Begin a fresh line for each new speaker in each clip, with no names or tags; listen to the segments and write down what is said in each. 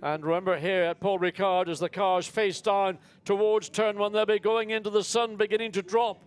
And remember here at Paul Ricard, as the cars face down towards turn one, they'll be going into the sun, beginning to drop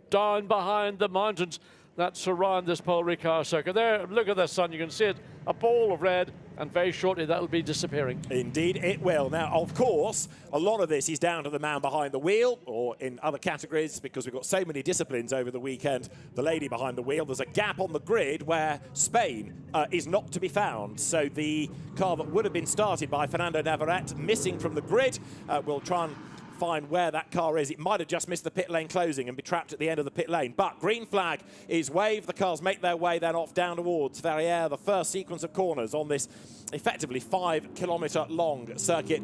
down behind the mountains that surround this Paul Ricard circuit. There, look at the sun, you can see it, a ball of red, and very shortly that'll be disappearing.
Indeed it will. Now, of course, a lot of this is down to the man behind the wheel, or in other categories, because we've got so many disciplines over the weekend, the lady behind the wheel. There's a gap on the grid where Spain is not to be found. So the car that would have been started by Fernando Navarrete, missing from the grid, will try and find where that car is. It might have just missed the pit lane closing and be trapped at the end of the pit lane. But green flag is waved. The cars make their way then off down towards Verrières, the first sequence of corners on this effectively 5-kilometre long circuit,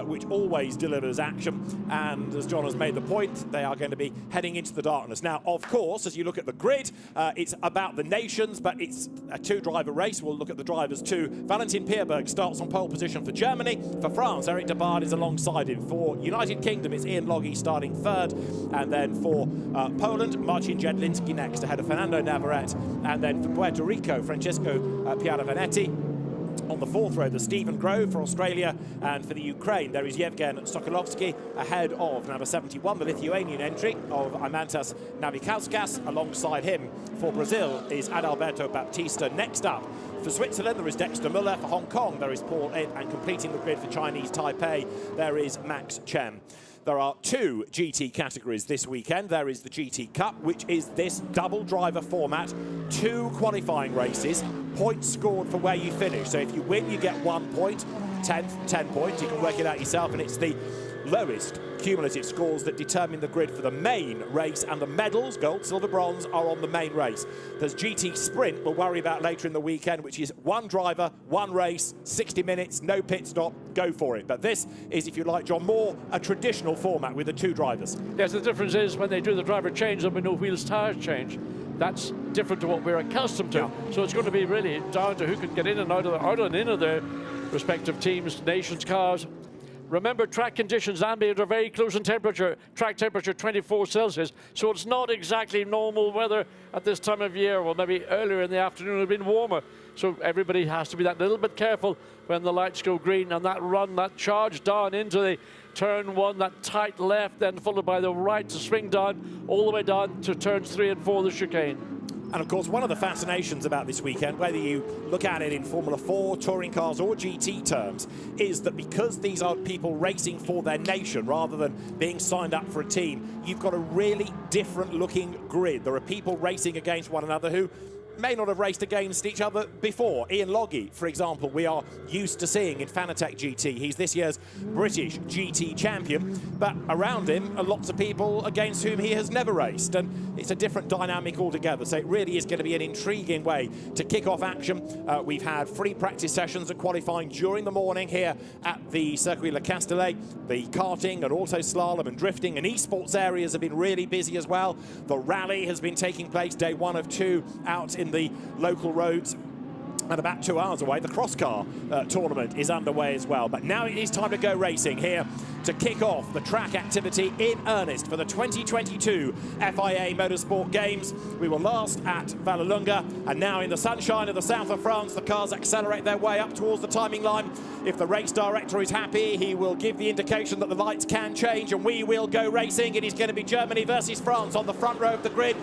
which always delivers action. And as John has made the point, they are going to be heading into the darkness. Now, of course, as you look at the grid, it's about the nations, but it's a two-driver race. We'll look at the drivers too. Valentin Pierberg starts on pole position for Germany. For France, Eric Debard is alongside him. For United Kingdom, it's Ian Loggy starting third. And then for Poland, Marcin Jedlinski next, ahead of Fernando Navarrete. And then for Puerto Rico, Francesco Piaravenetti. On the fourth row, the Stephen Grove for Australia, and for the Ukraine, there is Yevgen Sokolovsky ahead of number 71, the Lithuanian entry of Imantas Navikauskas. Alongside him for Brazil is Adalberto Baptista. Next up for Switzerland, there is Dexter Muller. For Hong Kong, there is Paul Ed, and completing the grid for Chinese Taipei, there is Max Chen. There are two GT categories this weekend. There is the GT Cup, which is this double driver format, 2 qualifying races, points scored for where you finish. So if you win, you get 1 point, 10 points. You can work it out yourself, and it's the lowest cumulative scores that determine the grid for the main race, and the medals, gold, silver, bronze, are on the main race. There's GT Sprint we'll worry about later in the weekend, which is 1 driver, 1 race, 60 minutes, no pit stop, go for it. But this is, if you like, John, more a traditional format with the 2 drivers.
Yes, the difference is when they do the driver change, there'll be no wheels tires change. That's different to what we're accustomed to. Yeah. So it's going to be really down to who can get in and out and in of their respective teams, nations, cars. Remember, track conditions, ambient, are very close in temperature. Track temperature 24 Celsius, so it's not exactly normal weather at this time of year. Well, maybe earlier in the afternoon it would have been warmer. So everybody has to be that little bit careful when the lights go green, and that run, that charge down into the turn 1, that tight left, then followed by the right to swing down, all the way down to turns 3 and 4, the chicane.
And of course, one of the fascinations about this weekend, whether you look at it in Formula 4, touring cars or GT terms, is that because these are people racing for their nation rather than being signed up for a team, you've got a really different looking grid. There are people racing against one another who may not have raced against each other before. Ian Loggy, for example, we are used to seeing in Fanatec GT. He's this year's British GT champion, but around him are lots of people against whom he has never raced, and it's a different dynamic altogether. So it really is going to be an intriguing way to kick off action. We've had free practice sessions and qualifying during the morning here at the Circuit Le Castellet. The karting and auto slalom and drifting and esports areas have been really busy as well. The rally has been taking place day 1 of 2 out in the local roads, and about 2 hours away the cross car tournament is underway as well. But now it is time to go racing here to kick off the track activity in earnest for the 2022 FIA Motorsport Games. We were last at Vallelunga, and now in the sunshine of the south of France, the cars accelerate their way up towards the timing line. If the race director is happy, he will give the indication that the lights can change, and we will go racing. It is going to be Germany versus France on the front row of the grid.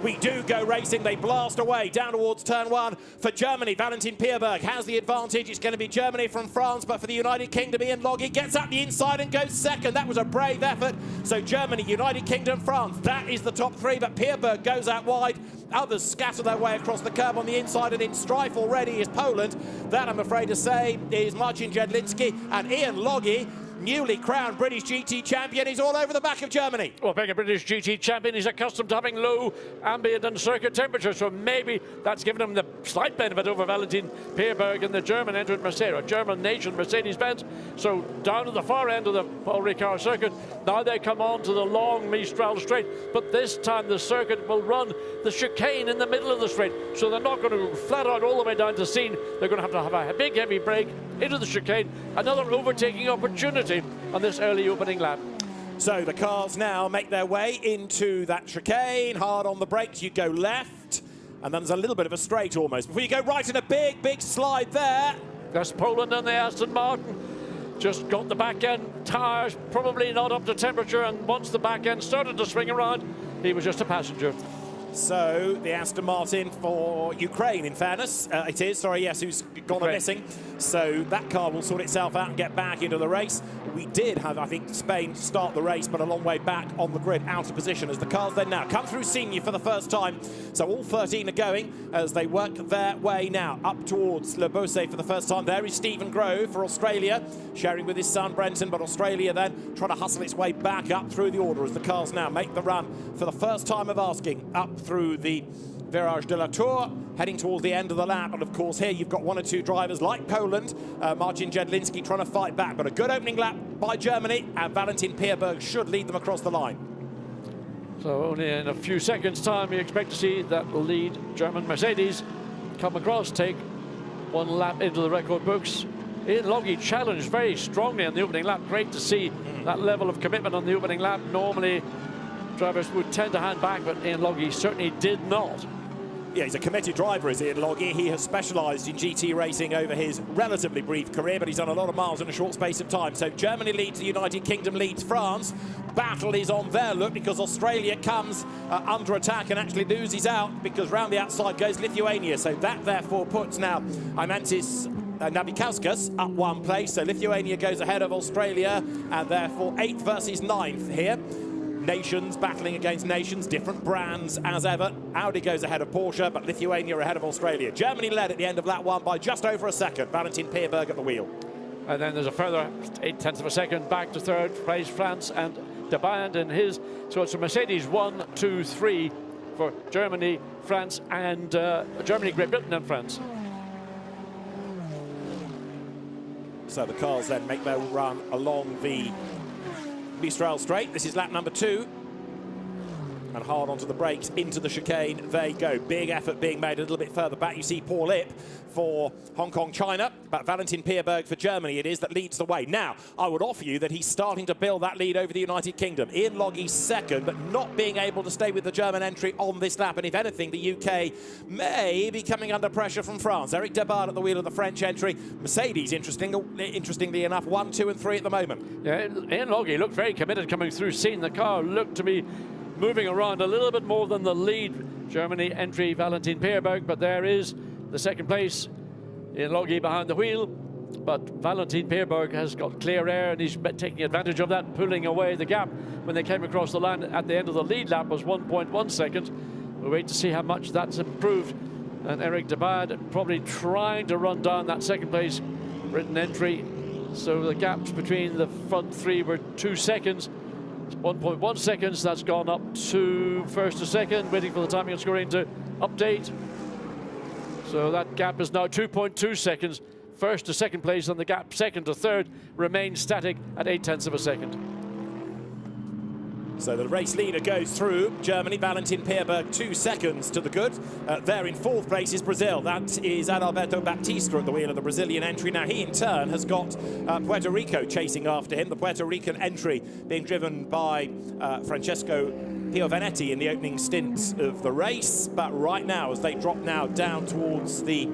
We do go racing. They blast away down towards turn 1. For Germany, Valentin Pierberg has the advantage. It's going to be Germany from France, but for the United Kingdom, Ian Loggy gets up the inside and goes second. That was a brave effort. So Germany, United Kingdom, France, that is the top 3, but Pierberg goes out wide. Others scatter their way across the curb on the inside, and in strife already is Poland. That, I'm afraid to say, is Marcin Jedlinski, and Ian Loggy, newly crowned British GT champion, is all over the back of Germany.
Well, being a British GT champion, he's accustomed to having low ambient and circuit temperature, so maybe that's given him the slight benefit over Valentin Pierberg and the German entrant Mercedes, German nation Mercedes-Benz. So down to the far end of the Paul Ricard circuit, now they come on to the long Mistral straight, but this time the circuit will run the chicane in the middle of the straight, so they're not going to go flat out all the way down to Seine. They're going to have a big heavy break into the chicane, another overtaking opportunity on this early opening lap.
So the cars now make their way into that chicane. Hard on the brakes, you go left, and then there's a little bit of a straight almost before you go right in a big slide there.
That's Poland and the Aston Martin. just got the back end tyres probably not up to temperature, and once the back end started to swing around, he was just a passenger.
So the Aston Martin for Ukraine, in fairness, it is, sorry, yes, who's gone a missing. So that car will sort itself out and get back into the race. We did have, I think, Spain start the race, but a long way back on the grid, out of position, as the cars then now come through Senior for the first time. So all 13 are going as they work their way now up towards Le Beausset for the first time. There is Stephen Grove for Australia, sharing with his son Brenton, but Australia then trying to hustle its way back up through the order as the cars now make the run for the first time of asking up through the Virage de la Tour, heading towards the end of the lap. And of course here you've got one or two drivers like Poland, Marcin Jedlinski trying to fight back, but a good opening lap by Germany, and Valentin Pierberg should lead them across the line.
So only in a few seconds time you expect to see that lead German Mercedes come across, take one lap into the record books. Ian Logie challenged very strongly on the opening lap. Great to see that level of commitment on the opening lap. Normally drivers would tend to hand back, but Ian Logie certainly did not.
Yeah, he's a committed driver, is Ian Logie. He has specialised in GT racing over his relatively brief career, but he's done a lot of miles in a short space of time. So Germany leads, the United Kingdom leads France. Battle is on their look because Australia comes under attack and actually loses out because round the outside goes Lithuania. So that therefore puts now Imantis Navikauskas up one place. So Lithuania goes ahead of Australia, and therefore 8th versus 9th here. Nations battling against nations, different brands as ever. Audi goes ahead of Porsche, but Lithuania ahead of Australia. Germany led at the end of lap 1 by just over a second. Valentin Pierberg at the wheel.
And then there's a further 0.8 of a second back to third place, France and De Band in his. So it's a Mercedes 1, 2, 3 for Germany, France, and Germany, Great Britain, and France.
So the cars then make their run along the Mistral Straight. This is lap number 2. And hard onto the brakes, into the chicane they go. Big effort being made a little bit further back. You see Paul Ip for Hong Kong, China, but Valentin Pierberg for Germany it is that leads the way. Now, I would offer you that he's starting to build that lead over the United Kingdom. Ian Loggie's second, but not being able to stay with the German entry on this lap. And if anything, the UK may be coming under pressure from France. Eric Debard at the wheel of the French entry. Mercedes, interestingly enough, 1, 2 and 3 at the moment.
Yeah, Ian Loggie looked very committed coming through scene. The car looked to be moving around a little bit more than the lead Germany entry, Valentin Pierberg, but there is the second place, Ian Loggie behind the wheel. But Valentin Pierberg has got clear air and he's taking advantage of that, pulling away the gap. When they came across the line at the end of the lead lap was 1.1 seconds. We'll wait to see how much that's improved. And Eric Debard probably trying to run down that second place Britain entry. So the gaps between the front three were 2 seconds. 1.1 seconds, that's gone up to first to second, waiting for the timing and scoring to update. So that gap is now 2.2 seconds, first to second place, and the gap second to third remains static at 0.8 of a second.
So the race leader goes through. Germany, Valentin Pierberg, 2 seconds to the good. There in 4th place is Brazil. That is Adalberto Baptista at the wheel of the Brazilian entry. Now he in turn has got Puerto Rico chasing after him. The Puerto Rican entry being driven by Francesco Piovanetti in the opening stint of the race. But right now, as they drop now down towards the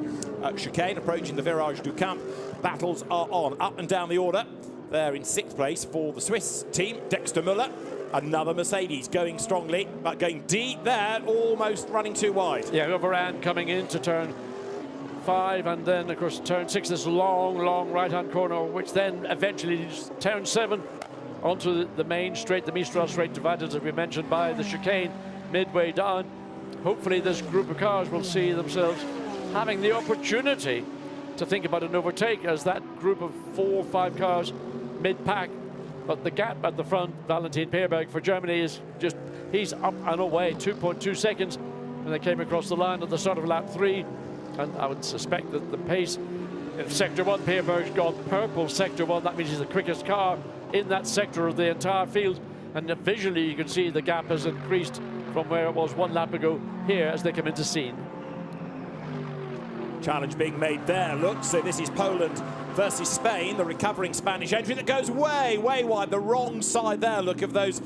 chicane, approaching the Virage du Camp, battles are on up and down the order. There in 6th place for the Swiss team, Dexter Müller. Another Mercedes going strongly, but going deep there, almost running too wide. Yeah,
overran coming into turn 5, and then, of course, turn 6, this long right-hand corner, which then eventually leads turn 7 onto the main straight, the Mistral Straight, divided, as we mentioned, by the chicane midway down. Hopefully this group of cars will see themselves having the opportunity to think about an overtake, as that group of 4 or 5 cars mid-pack. But the gap at the front, Valentin Pierberg for Germany, is just, he's up and away, 2.2 seconds. And they came across the line at the start of lap 3. And I would suspect that the pace in Sector 1, Pierberg's gone purple Sector 1. That means he's the quickest car in that sector of the entire field. And visually, you can see the gap has increased from where it was 1 lap ago here as they come into scene.
Challenge being made there, look, so this is Poland versus Spain, the recovering Spanish entry that goes way wide, the wrong side there, look, of those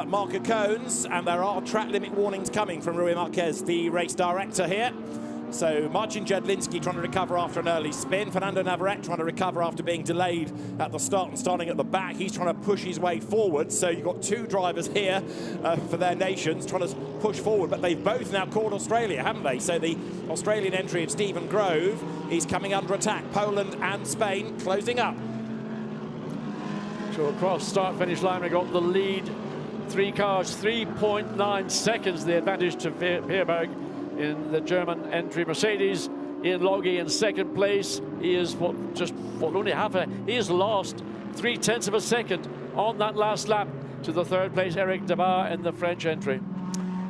marker cones, and there are track limit warnings coming from Rui Marquez, the race director here. So Marcin Jedlinski trying to recover after an early spin. Fernando Navarrete trying to recover after being delayed at the start and starting at the back. He's trying to push his way forward. So you've got two drivers here for their nations trying to push forward, but they've both now caught Australia, haven't they? So the Australian entry of Stephen Grove is coming under attack. Poland and Spain closing up.
So across start-finish line, we got the lead. 3 cars, 3.9 seconds, the advantage to Pierberg in the German entry Mercedes. Ian Logie in second place. He is only he has lost 0.3 of a second on that last lap to the third place Eric Debar in the French entry.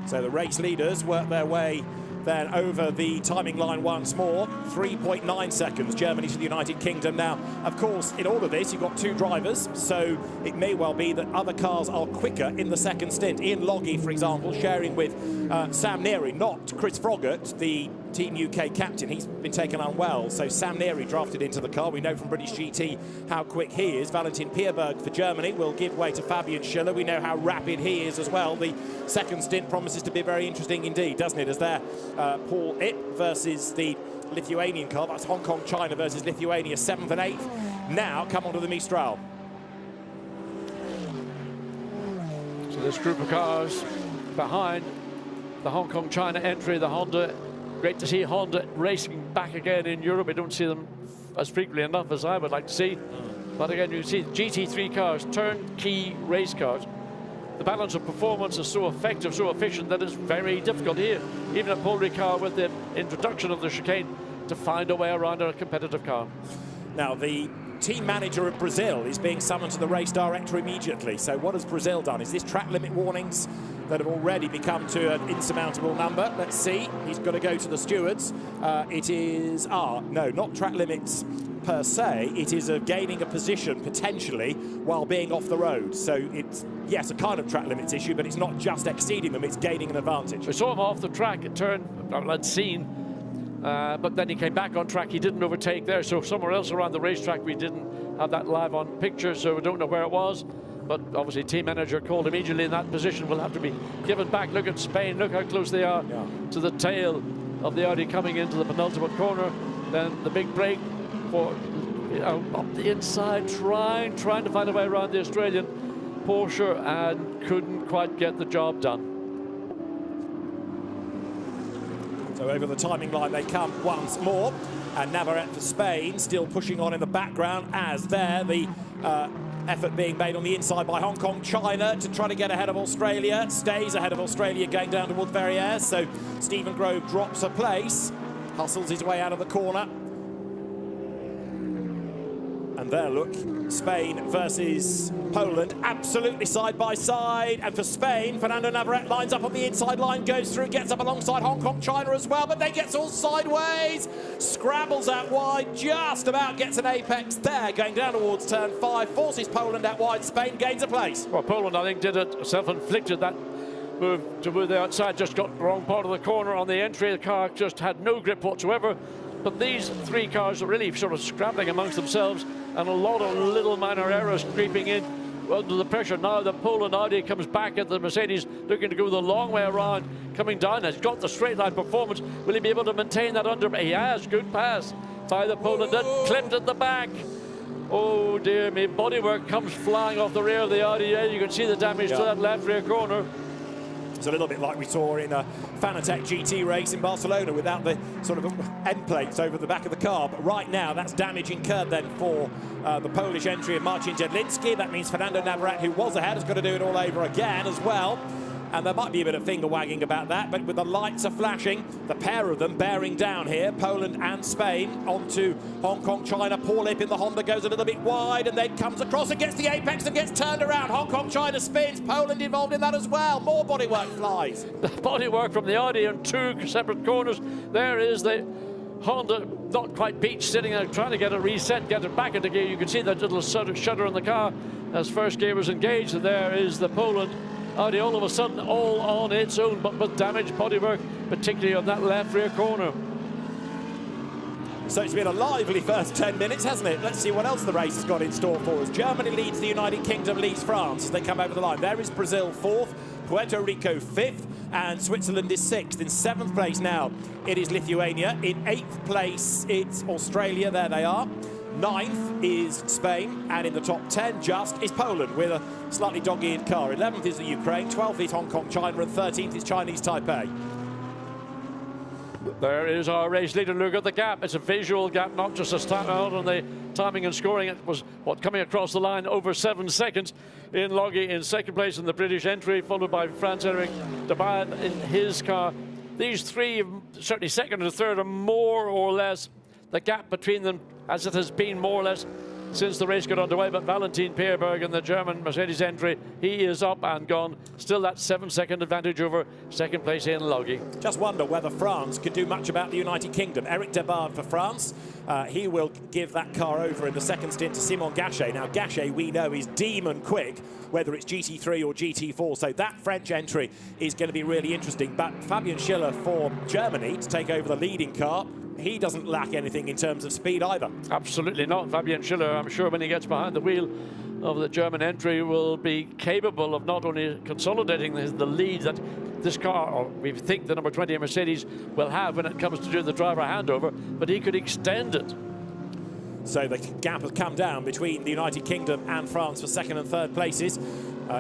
So the race leaders work their way then over the timing line once more. 3.9 seconds, Germany to the United Kingdom. Now, of course, in all of this, you've got two drivers, so it may well be that other cars are quicker in the second stint. Ian Logie, for example, sharing with Sam Neary, not Chris Froggatt, the Team UK captain. He's been taken unwell, so Sam Neary drafted into the car. We know from British GT how quick he is. Valentin Pierberg for Germany will give way to Fabian Schiller. We know how rapid he is as well. The second stint promises to be very interesting indeed, doesn't it? As there, Paul Ip versus the Lithuanian car. That's Hong Kong, China versus Lithuania, 7th and 8th. Now come on to the Mistral.
So this group of cars behind the Hong Kong, China entry, the Honda. Great to see Honda racing back again in Europe. We don't see them as frequently enough as I would like to see. But again, you see GT3 cars, turnkey race cars. The balance of performance is so effective, so efficient, that it's very difficult here, even a Paul Ricard with the introduction of the chicane, to find a way around a competitive car.
Now, the team manager of Brazil is being summoned to the race director immediately. So what has Brazil done? Is this track limit warnings that have already become to an insurmountable number? Let's see. He's got to go to the stewards. It is, no, not track limits per se. It is gaining a position, potentially, while being off the road. So it's, yes, a kind of track limits issue, but it's not just exceeding them, it's gaining an advantage.
We saw him off the track, it turned, I'd seen, but then he came back on track. He didn't overtake there, so somewhere else around the racetrack we didn't have that live on picture, so we don't know where it was. But obviously team manager called immediately in that position, will have to be given back. Look at Spain, look how close they are to the tail of the Audi coming into the penultimate corner. Then the big break for up the inside, trying to find a way around the Australian Porsche, and couldn't quite get the job done.
So over the timing line they come once more, and Navarrete for Spain still pushing on in the background, as there the effort being made on the inside by Hong Kong, China to try to get ahead of Australia. Stays ahead of Australia going down towards Verrières, so Stephen Grove drops a place, hustles his way out of the corner. And there, look, Spain versus Poland, absolutely side by side. And for Spain, Fernando Navarrete lines up on the inside line, goes through, gets up alongside Hong Kong, China as well, but then gets all sideways, scrambles out wide, just about gets an apex there, going down towards turn 5, forces Poland out wide. Spain gains a place.
Well, Poland, I think, did it self-inflicted, that move to move the outside, just got the wrong part of the corner on the entry. The car just had no grip whatsoever. But these three cars are really sort of scrambling amongst themselves, and a lot of little minor errors creeping in under the pressure. Now the Poland Audi comes back at the Mercedes, looking to go the long way around, coming down. He's got the straight line performance. Will he be able to maintain that under? He has. Good pass by the Poland. Clipped at the back. Oh dear me, bodywork comes flying off the rear of the Audi. You can see the damage to that left rear corner.
It's a little bit like we saw in a Fanatec GT race in Barcelona without the sort of end plates over the back of the car. But right now, that's damage incurred then for the Polish entry of Marcin Jedlinski. That means Fernando Navarrete, who was ahead, has got to do it all over again as well. And there might be a bit of finger wagging about that, but with the lights are flashing, the pair of them bearing down here, Poland and Spain, onto Hong Kong, China. Paul Ip in the Honda goes a little bit wide and then comes across and gets the apex and gets turned around. Hong Kong, China spins, Poland involved in that as well. More bodywork flies.
The bodywork from the Audi in two separate corners. There is the Honda, not quite beached, sitting there trying to get a reset, get it back into gear. You can see that little shudder in the car as first gear was engaged, and there is the Poland Audi all of a sudden all on its own, but with damaged bodywork, particularly on that left rear corner.
So it's been a lively first 10 minutes, hasn't it? Let's see what else the race has got in store for us. Germany leads the United Kingdom, leads France as they come over the line. There is Brazil 4th, Puerto Rico 5th, and Switzerland is 6th. In 7th place now, it is Lithuania. In 8th place, it's Australia. There they are. 9th is Spain, and in the top 10 just is Poland with a slightly dog-eared car. 11th is the Ukraine, 12th is Hong Kong, China, and 13th is Chinese Taipei.
There is our race leader. Look at the gap. It's a visual gap, not just a start out on the timing and scoring. It was coming across the line over 7 seconds. Ian Logie in 2nd place in the British entry, followed by Franz-Eric Debad in his car. These three, certainly 2nd and 3rd, are more or less the gap between them, as it has been more or less since the race got underway. But Valentin Peerberg in the German Mercedes entry, he is up and gone. Still that 7-second advantage over 2nd place Ian Logie.
Just wonder whether France could do much about the United Kingdom. Eric Debard for France. He will give that car over in the 2nd stint to Simon Gachet. Now, Gachet, we know, is demon quick, whether it's GT3 or GT4. So that French entry is going to be really interesting. But Fabian Schiller for Germany to take over the leading car, he doesn't lack anything in terms of speed either.
Absolutely not. Fabian Schiller, I'm sure when he gets behind the wheel of the German entry, will be capable of not only consolidating the lead that this car, or we think the number 20 Mercedes, will have when it comes to doing the driver handover, but he could extend it.
So the gap has come down between the United Kingdom and France for 2nd and 3rd places.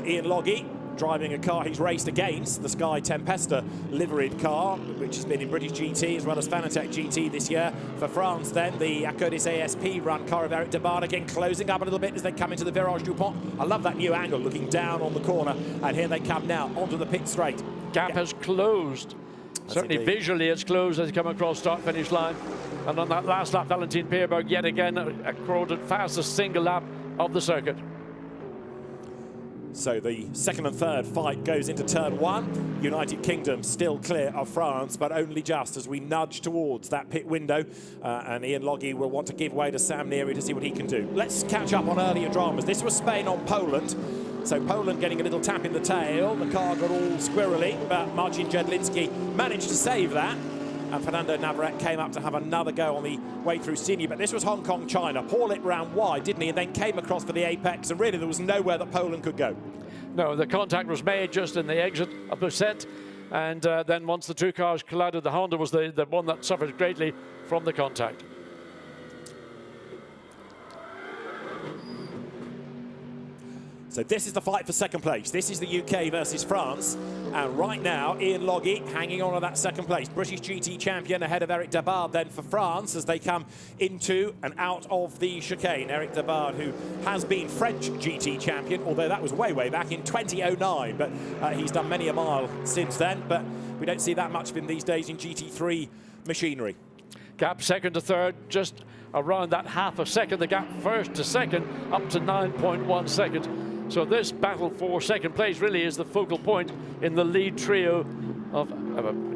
Ian Logie driving a car he's raced against, the Sky Tempesta liveried car, which has been in British GT as well as Fanatec GT this year. For France then, the Acodis ASP run car of Eric Debard, again closing up a little bit as they come into the Virage Dupont. I love that new angle, looking down on the corner, and here they come now onto the pit straight.
Gap has closed. Certainly visually it's closed as they come across start-finish line. And on that last lap, Valentin Peerberg yet again accorded fastest single lap of the circuit.
So the 2nd and 3rd fight goes into turn 1. United Kingdom still clear of France, but only just as we nudge towards that pit window. And Ian Logie will want to give way to Sam Neary to see what he can do. Let's catch up on earlier dramas. This was Spain on Poland. So Poland getting a little tap in the tail. The car got all squirrely, but Marcin Jedlinski managed to save that. And Fernando Navarrete came up to have another go on the way through Senior. But this was Hong Kong, China. Paul it round wide, didn't he? And then came across for the apex. And really, there was nowhere that Poland could go.
No, the contact was made just in the exit of the set. And then once the two cars collided, the Honda was the one that suffered greatly from the contact.
So this is the fight for 2nd place. This is the UK versus France. And right now, Ian Logie hanging on to that 2nd place. British GT champion ahead of Eric Debard then for France as they come into and out of the chicane. Eric Debard, who has been French GT champion, although that was way, way back in 2009. But he's done many a mile since then. But we don't see that much of him these days in GT3 machinery.
Gap 2nd to 3rd, just around that half a second. The gap 1st to 2nd, up to 9.1 seconds. So this battle for 2nd place really is the focal point in the lead trio of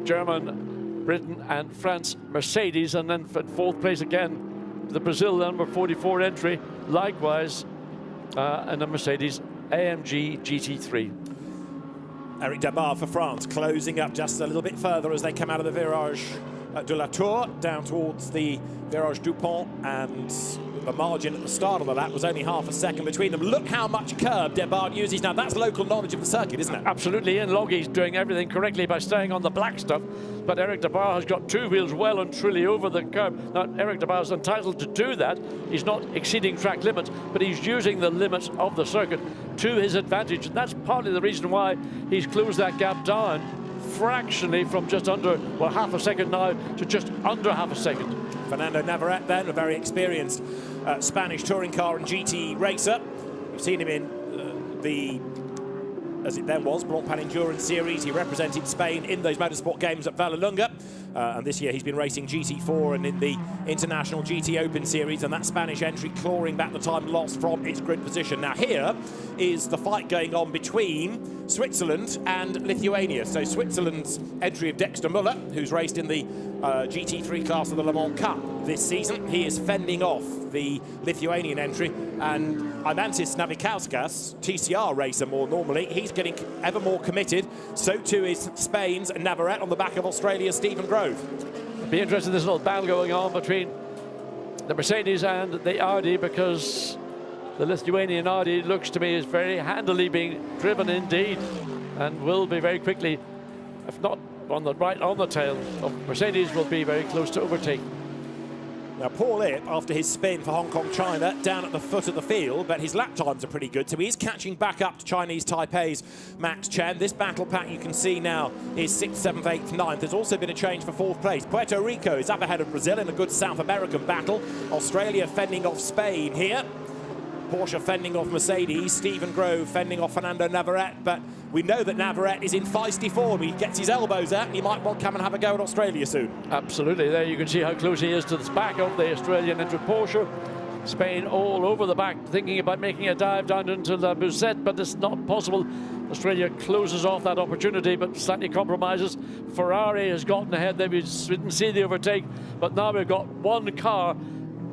German, Britain and France Mercedes. And then for 4th place again, the Brazil number 44 entry, likewise, and a Mercedes AMG GT3.
Eric Debard for France, closing up just a little bit further as they come out of the Virage de la Tour, down towards the Virage Dupont, and the margin at the start of the lap was only half a second between them. Look how much curb Debard uses. Now, that's local knowledge of the circuit, isn't it?
Absolutely. Ian Logie's doing everything correctly by staying on the black stuff, but Eric Debard has got two wheels well and truly over the curb. Now, Eric Debard is entitled to do that. He's not exceeding track limits, but he's using the limits of the circuit to his advantage, and that's partly the reason why he's closed that gap down fractionally from just under, well, half a second now to just under half a second.
Fernando Navarrete then, a very experienced Spanish touring car and GT racer. We've seen him in the, as it then was, Blancpain Endurance Series. He represented Spain in those motorsport games at Vallelunga. And this year he's been racing GT4 and in the International GT Open Series, and that Spanish entry clawing back the time lost from its grid position. Now here is the fight going on between Switzerland and Lithuania. So Switzerland's entry of Dexter Müller, who's raced in the GT3 class of the Le Mans Cup this season. He is fending off the Lithuanian entry, and Imantis Navikauskas, TCR racer more normally, he's getting ever more committed. So too is Spain's Navarrete on the back of Australia's Stephen Grove.
Be interested in this little battle going on between the Mercedes and the Audi, because the Lithuanian Audi looks to me is very handily being driven indeed, and will be very quickly if not on the tail of Mercedes, will be very close to overtake.
Now, Paul Ip, after his spin for Hong Kong China, down at the foot of the field, but his lap times are pretty good, so he's catching back up to Chinese Taipei's Max Chen. This battle pack you can see now is 6th, 7th, 8th, 9th. There's also been a change for 4th place. Puerto Rico is up ahead of Brazil in a good South American battle. Australia fending off Spain here. Porsche fending off Mercedes, Stephen Grove fending off Fernando Navarrete, but we know that Navarrete is in feisty form. He gets his elbows out and he might come and have a go at Australia soon.
Absolutely. There you can see how close he is to the back of the Australian entered Porsche. Spain all over the back, thinking about making a dive down into the Bousset, but it's not possible. Australia closes off that opportunity, but slightly compromises. Ferrari has gotten ahead there. We didn't see the overtake, but now we've got one car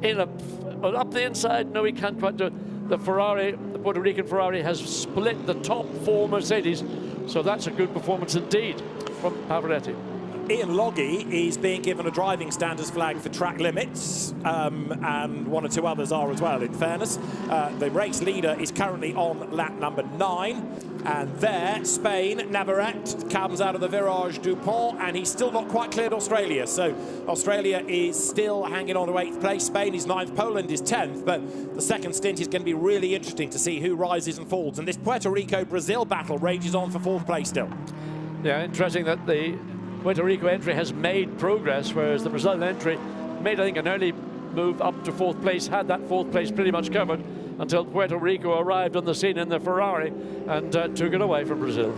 in up the inside. No, he can't quite do it. The Puerto Rican Ferrari has split the top 4 Mercedes, so that's a good performance indeed from Pavarotti.
Ian Loggy is being given a driving standards flag for track limits, and 1 or 2 others are as well, in fairness. The race leader is currently on lap number 9, and there, Spain, Navarrete comes out of the Virage Dupont, and he's still not quite cleared Australia. So Australia is still hanging on to 8th place, Spain is 9th, Poland is 10th, but the second stint is going to be really interesting to see who rises and falls. And this Puerto Rico-Brazil battle rages on for 4th place still.
Yeah, interesting that the Puerto Rico entry has made progress, whereas the Brazilian entry made, I think, an early move up to 4th place, had that 4th place pretty much covered until Puerto Rico arrived on the scene in the Ferrari and took it away from Brazil.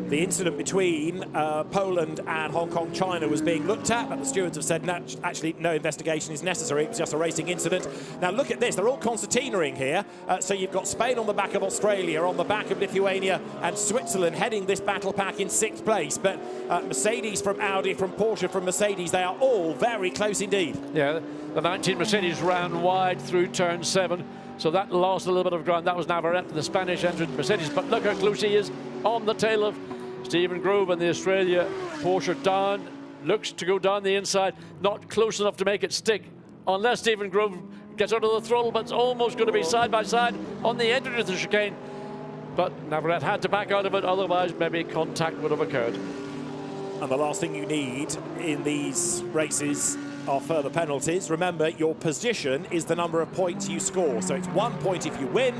The incident between Poland and Hong Kong China was being looked at, but the stewards have said actually no investigation is necessary. It was just a racing incident. Now look at this, they're all concertinaing here. So you've got Spain on the back of Australia, on the back of Lithuania and Switzerland heading this battle pack in 6th place. But Mercedes from Audi, from Porsche, from Mercedes, they are all very close indeed.
Yeah, the 19 Mercedes ran wide through turn 7. So that lost a little bit of ground. That was Navarrete, the Spanish entrant Mercedes. But look how close he is on the tail of Stephen Grove and the Australia Porsche down. Looks to go down the inside. Not close enough to make it stick. Unless Stephen Grove gets out of the throttle, but it's almost going to be side by side on the edge of the chicane. But Navarrete had to back out of it, otherwise maybe contact would have occurred.
And the last thing you need in these races are further penalties. Remember, your position is the number of points you score. So it's 1 point if you win,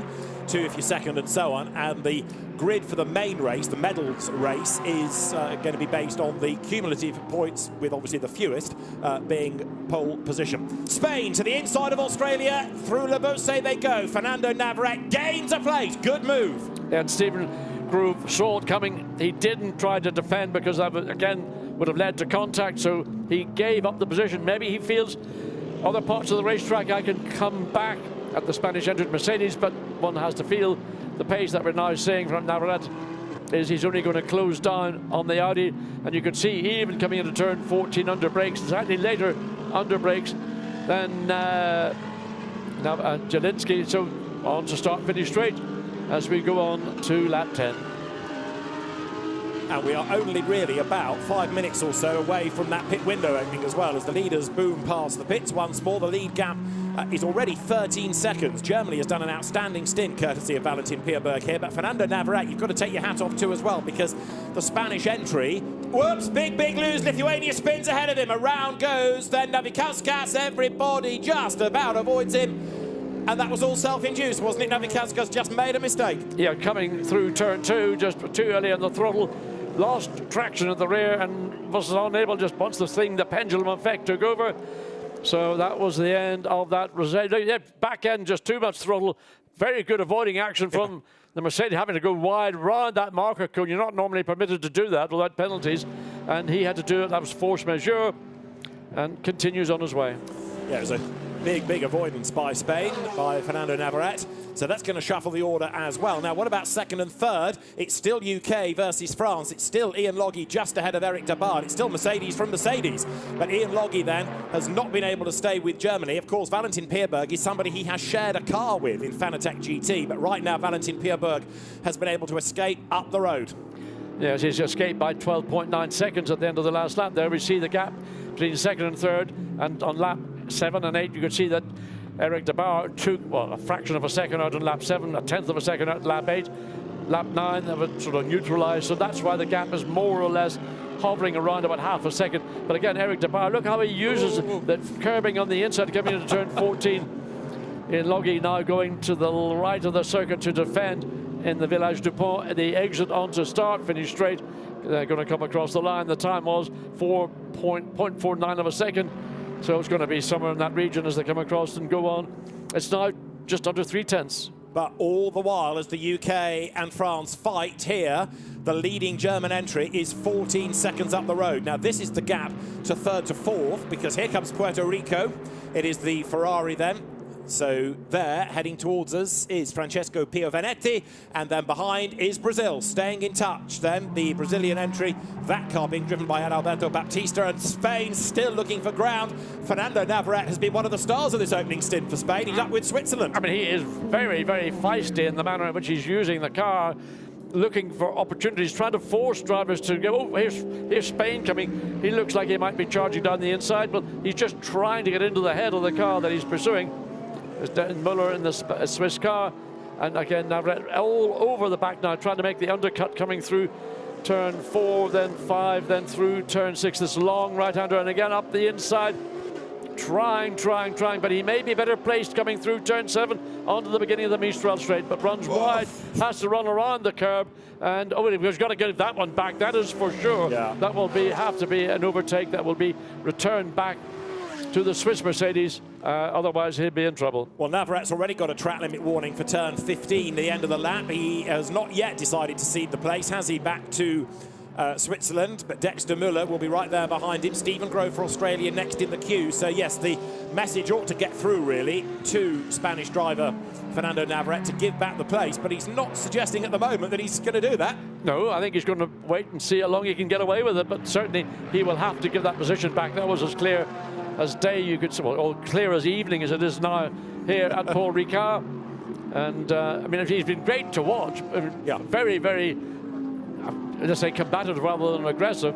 2 if you're second, and so on. And the grid for the main race, the medals race, is going to be based on the cumulative points, with obviously the fewest being pole position. Spain to the inside of Australia, through Le Bousset they go. Fernando Navarrete gains a place. Good move.
And Stephen Grove saw it coming. He didn't try to defend because that, again, would have led to contact, so he gave up the position. Maybe he feels other parts of the racetrack I can come back at the Spanish entrant Mercedes, but one has to feel the pace that we're now seeing from Navarrete is he's only going to close down on the Audi, and you can see even coming into turn 14 under brakes, slightly later under brakes than Jelinski. So on to start finish straight as we go on to lap 10.
And we are only really about 5 minutes or so away from that pit window opening as well, as the leaders boom past the pits once more. The lead gap is already 13 seconds. Germany has done an outstanding stint courtesy of Valentin Pierberg here, but Fernando Navarrete you've got to take your hat off to as well, because the Spanish entry, whoops, big lose. Lithuania spins ahead of him, around goes then Navikauskas. Everybody just about avoids him. And that was all self-induced, wasn't it? Navikauskas just made a mistake.
Yeah, coming through turn 2, just too early on the throttle. Lost traction at the rear and was unable, just once the pendulum effect took over. So that was the end of that. Back end, just too much throttle. Very good avoiding action from the Mercedes, having to go wide round that marker cone. You're not normally permitted to do that without penalties. And he had to do it. That was force majeure, and continues on his way.
Yeah, it was a big avoidance by Spain, by Fernando Navarrete. So that's going to shuffle the order as well. Now, what about second and third? It's still UK versus France. It's still Ian Loggy just ahead of Eric Dabard. It's still Mercedes from Mercedes. But Ian Loggy then has not been able to stay with Germany. Of course, Valentin Pierberg is somebody he has shared a car with in Fanatec GT. But right now, Valentin Pierberg has been able to escape up the road.
Yes, he's escaped by 12.9 seconds at the end of the last lap. There we see the gap between second and third. And on lap 7 and 8, you could see that Eric Dabard took, well, a fraction of a second out on lap 7, a tenth of a second out on lap 8. Lap 9, they were sort of neutralised. So that's why the gap is more or less hovering around about half a second. But again, Eric de Baer, look how he uses that curbing on the inside, coming into turn 14. In Loggy now going to the right of the circuit to defend in the Village du Pont. The exit onto start, finish straight. They're going to come across the line. The time was 4.49 of a second. So it's going to be somewhere in that region as they come across and go on. It's now just under 3/10.
But all the while, as the UK and France fight here, the leading German entry is 14 seconds up the road. Now, this is the gap to third to fourth, because here comes Puerto Rico. It is the Ferrari then. So there, heading towards us, is Francesco Piovanetti, and then behind is Brazil, staying in touch. Then the Brazilian entry, that car being driven by Adalberto Baptista, and Spain still looking for ground. Fernando Navarrete has been one of the stars of this opening stint for Spain. He's up with Switzerland.
I mean, he is very, very feisty in the manner in which he's using the car, looking for opportunities, trying to force drivers to go, oh, here's Spain coming. He looks like he might be charging down the inside, but he's just trying to get into the head of the car that he's pursuing. There's Muller in the Swiss car, and again Navarrete all over the back now, trying to make the undercut coming through turn 4, then 5, then through turn 6. This long right-hander, and again up the inside, trying, but he may be better placed coming through turn 7 onto the beginning of the Mistral straight, but runs wide, has to run around the curb, and we've got to get that one back. That is for sure.
Yeah.
That will have to be an overtake that will be returned back to the Swiss Mercedes, otherwise he'll be in trouble.
Well, Navarrete's already got a track limit warning for turn 15, the end of the lap. He has not yet decided to cede the place, has he, back to Switzerland, but Dexter Muller will be right there behind him. Stephen Grove for Australia next in the queue. So yes, the message ought to get through really to Spanish driver Fernando Navarrete to give back the place, but he's not suggesting at the moment that he's going to do that.
No, I think he's going to wait and see how long he can get away with it, but certainly he will have to give that position back. That was as clear as day, you could say, well, or clear as evening as it is now here at Paul Ricard. And I mean, he's been great to watch.
Yeah.
Very, very, let's say, combative rather than aggressive.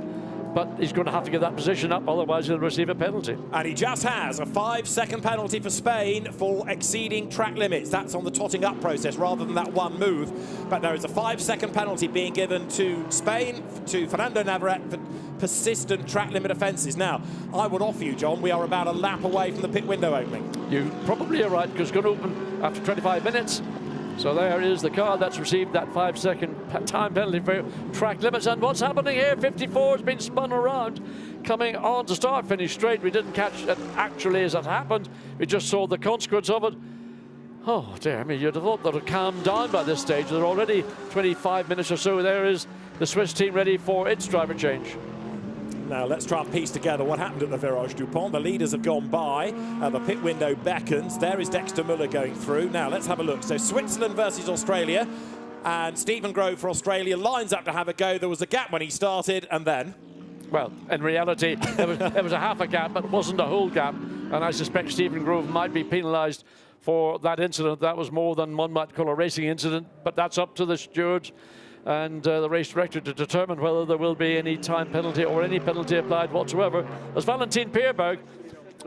But he's going to have to give that position up, otherwise he'll receive a penalty.
And he just has a 5-second penalty for Spain for exceeding track limits. That's on the totting up process rather than that one move. But there is a 5-second penalty being given to Spain, to Fernando Navarrete, for persistent track limit offences. Now, I would offer you, John, we are about a lap away from the pit window opening.
You probably are right, because it's going to open after 25 minutes. So there is the car that's received that 5-second time penalty for track limits. And what's happening here? 54 has been spun around, coming on to start, finish straight. We didn't catch it actually as it happened. We just saw the consequence of it. Oh dear me, you'd have thought they'd have calmed down by this stage. They're already 25 minutes or so. There is the Swiss team ready for its driver change.
Now, let's try and piece together what happened at the Virage du Pont. The leaders have gone by. The pit window beckons. There is Dexter Muller going through. Now, let's have a look. So, Switzerland versus Australia. And Stephen Grove for Australia lines up to have a go. There was a gap when he started, and then...
Well, in reality, it was a half a gap, but it wasn't a whole gap. And I suspect Stephen Grove might be penalised for that incident. That was more than one might call a racing incident, but that's up to the stewards and the race director to determine whether there will be any time penalty or any penalty applied whatsoever. As Valentin Pierberg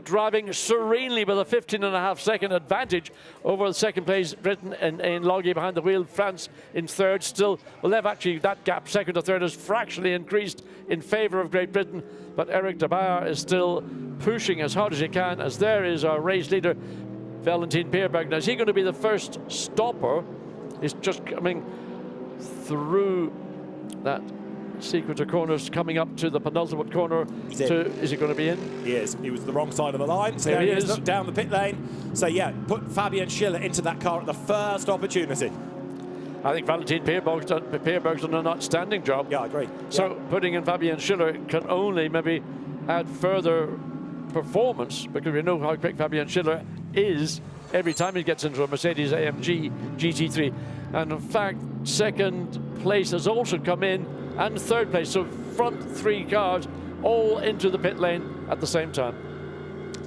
driving serenely with a 15.5-second advantage over the second place Britain in Loggy behind the wheel, France in third still. Well, they've actually, that gap second to third has fractionally increased in favour of Great Britain, but Eric de Baer is still pushing as hard as he can, as there is our race leader Valentin Pierberg. Now, is he going to be the first stopper? He's just coming through that sequence of corners, coming up to the penultimate corner. Is he going to be in?
He is. He was the wrong side of the line. So
there he is.
Look down the pit lane. So yeah, put Fabian Schiller into that car at the first opportunity.
I think Valentin Pierberg's done an outstanding job.
Yeah, I agree.
So putting in Fabian Schiller can only maybe add further performance, because we know how quick Fabian Schiller is every time he gets into a Mercedes AMG GT3. And in fact, second place has also come in, and third place. So front three cars all into the pit lane at the same time.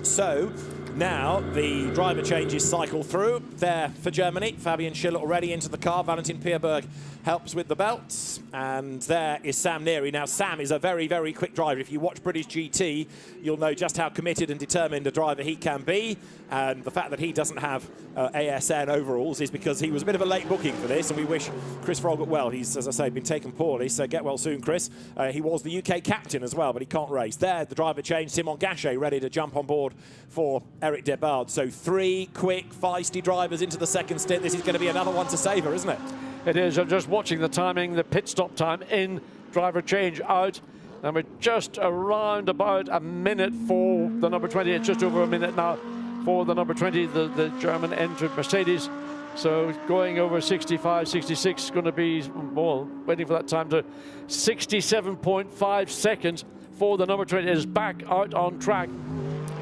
So Now the driver changes cycle through. There for Germany, Fabian Schiller already into the car. Valentin Pierberg helps with the belts. And there is Sam Neary. Now Sam is a very, very quick driver. If you watch British GT, you'll know just how committed and determined a driver he can be. And the fact that he doesn't have ASN overalls is because he was a bit of a late booking for this, and we wish Chris Froggatt well. He's, as I say, been taken poorly, so get well soon, Chris. He was the UK captain as well, but he can't race. There, the driver change, Simon Gachet ready to jump on board for Eric Debard. So 3 quick, feisty drivers into the second stint. This is going to be another one to savour, isn't it?
It is. I'm just watching the timing, the pit stop time in, driver change out. And we're just around about a minute for the number 20. It's just over a minute now for the number 20, the German entered Mercedes. So going over 65, 66 is going to be, well, waiting for that time to 67.5 seconds for the number 20. It is back out on track.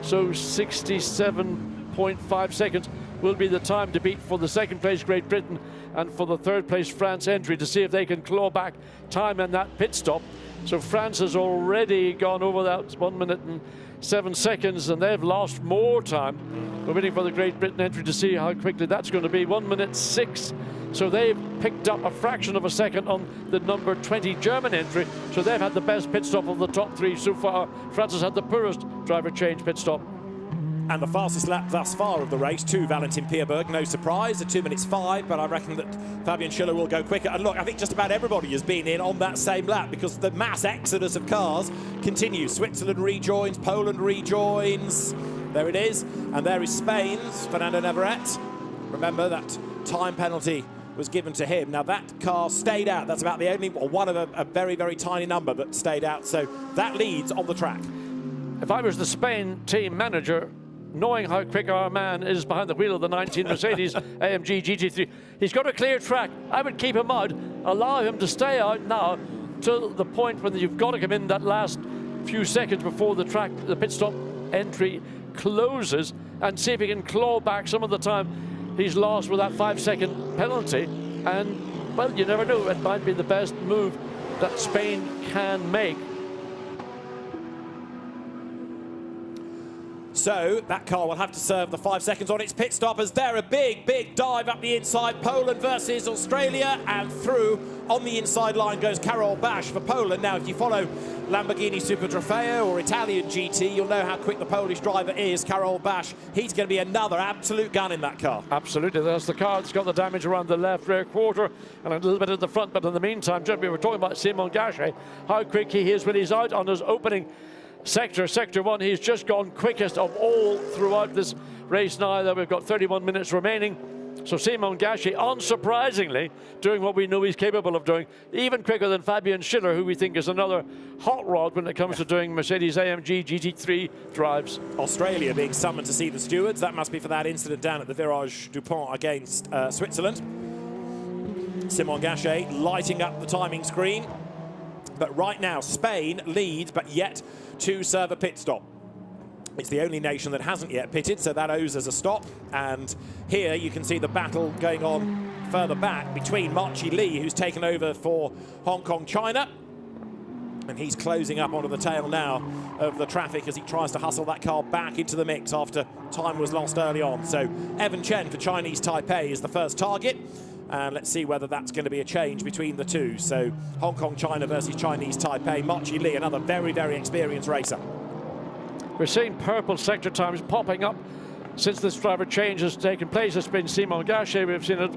So 67.5 seconds will be the time to beat for the second place Great Britain and for the third place France entry, to see if they can claw back time in that pit stop. So France has already gone over that 1 minute and 7 seconds, and they've lost more time. We're waiting for the Great Britain entry to see how quickly that's going to be. 1 minute 6. So they've picked up a fraction of a second on the number 20 German entry. So they've had the best pit stop of the top 3 so far. France has had the poorest driver change pit stop.
And the fastest lap thus far of the race to Valentin Pierberg, no surprise, at 2 minutes 5, but I reckon that Fabian Schiller will go quicker. And look, I think just about everybody has been in on that same lap, because the mass exodus of cars continues. Switzerland rejoins, Poland rejoins. There it is. And there is Spain's Fernando Navarrete. Remember, that time penalty was given to him. Now that car stayed out. That's about the only, or one of a very, very tiny number that stayed out. So that leads on the track.
If I was the Spain team manager, knowing how quick our man is behind the wheel of the 19 Mercedes AMG GT3, he's got a clear track. I would keep him out, allow him to stay out now till the point when you've got to come in that last few seconds before the track, the pit stop entry closes, and see if he can claw back some of the time he's lost with that 5-second penalty. And, well, you never know, it might be the best move that Spain can make.
So that car will have to serve the 5 seconds on its pit stop, as there a big, big dive up the inside. Poland versus Australia, and through on the inside line goes Karol Bash for Poland. Now, if you follow Lamborghini Super Trofeo or Italian GT, you'll know how quick the Polish driver is, Karol Bash. He's going to be another absolute gun in that car.
Absolutely. There's the car that's got the damage around the left rear quarter and a little bit at the front. But in the meantime, we were talking about Simon Gachet, how quick he is when he's out on his opening sector 1. He's just gone quickest of all throughout this race now that we've got 31 minutes remaining. So Simon Gachet, unsurprisingly, doing what we know he's capable of doing, even quicker than Fabian Schiller, who we think is another hot rod when it comes to doing Mercedes AMG GT3 drives.
Australia being summoned to see the stewards. That must be for that incident down at the Virage Dupont against Switzerland. Simon Gachet lighting up the timing screen. But right now, Spain leads, but yet to serve a pit stop. It's the only nation that hasn't yet pitted, so that owes us a stop. And here you can see the battle going on further back between Marchi Li, who's taken over for Hong Kong, China. And he's closing up onto the tail now of the traffic as he tries to hustle that car back into the mix after time was lost early on. So Evan Chen for Chinese Taipei is the first target. And let's see whether that's going to be a change between the two. So Hong Kong, China versus Chinese Taipei. Marchi Li, another very, very experienced racer.
We're seeing purple sector times popping up since this driver change has taken place. It's been Simon Gachet. We've seen it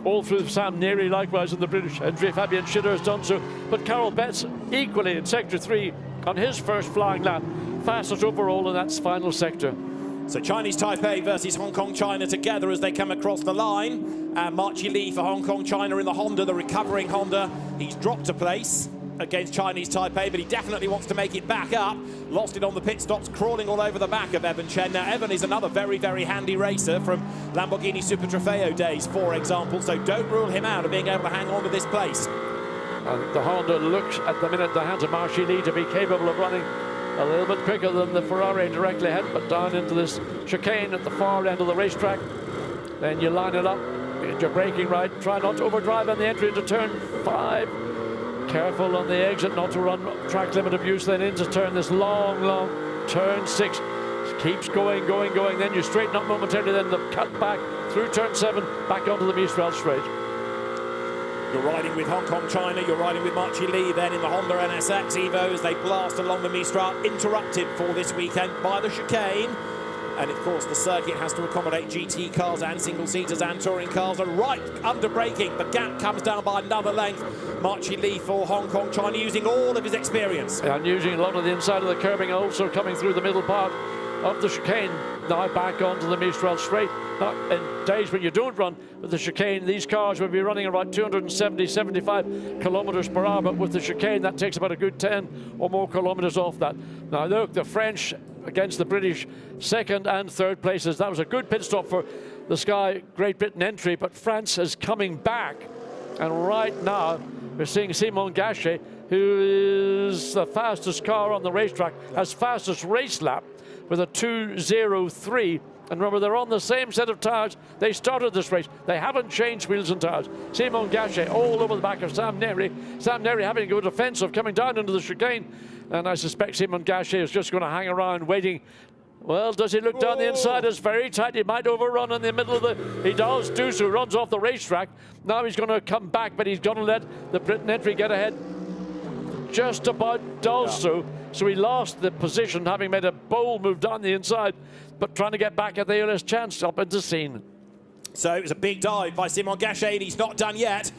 all through Sam Neary, likewise in the British entry. Fabian Schiller has done so. But Karol Betts equally in sector 3 on his first flying lap. Fastest overall in that final sector.
So Chinese Taipei versus Hong Kong, China together as they come across the line. And Marchi Li for Hong Kong, China in the Honda, the recovering Honda. He's dropped a place against Chinese Taipei, but he definitely wants to make it back up. Lost it on the pit stops, crawling all over the back of Evan Chen. Now, Evan is another very, very handy racer from Lamborghini Super Trofeo days, for example, so don't rule him out of being able to hang on to this place.
And the Honda looks at the minute the hands of Marchi Li to be capable of running a little bit quicker than the Ferrari directly ahead, but down into this chicane at the far end of the racetrack. Then you line it up, get your braking right, try not to overdrive on the entry into turn 5. Careful on the exit not to run track limit abuse, then into turn, this long, long turn 6. keeps going. Then you straighten up momentarily, then the cut back through turn 7, back onto the Mistral straight.
You're riding with Hong Kong China, you're riding with Marchi Lee then in the Honda NSX Evo as they blast along the Mistral, interrupted for this weekend by the chicane. And of course the circuit has to accommodate GT cars and single-seaters and touring cars, and right under braking, the gap comes down by another length. Marchi Lee for Hong Kong China using all of his experience.
And using a lot of the inside of the curbing, also coming through the middle part of the chicane, now back onto the Mistral straight. Now, in days when you don't run with the chicane, these cars will be running around 270-75 kilometers per hour, but with the chicane that takes about a good 10 or more kilometers off that. Now look, the French against the British second and third places. That was a good pit stop for the Sky Great Britain entry, but France is coming back, and right now we're seeing Simon Gachet, who is the fastest car on the racetrack, has fastest race lap with a 2:03. And remember, they're on the same set of tyres. They started this race. They haven't changed wheels and tyres. Simon Gachet all over the back of Sam Neri. Sam Neri having to go defensive, coming down into the chicane. And I suspect Simon Gachet is just going to hang around waiting. Well, does he look down the inside? It's very tight. He might overrun in the middle of the... He does do so, runs off the racetrack. Now he's going to come back, but he's going to let the Britain entry get ahead. Just about does so. So he lost the position, having made a bold move down the inside, but trying to get back at the earliest chance up into scene.
So it was a big dive by Simon Gachet, and he's not done yet.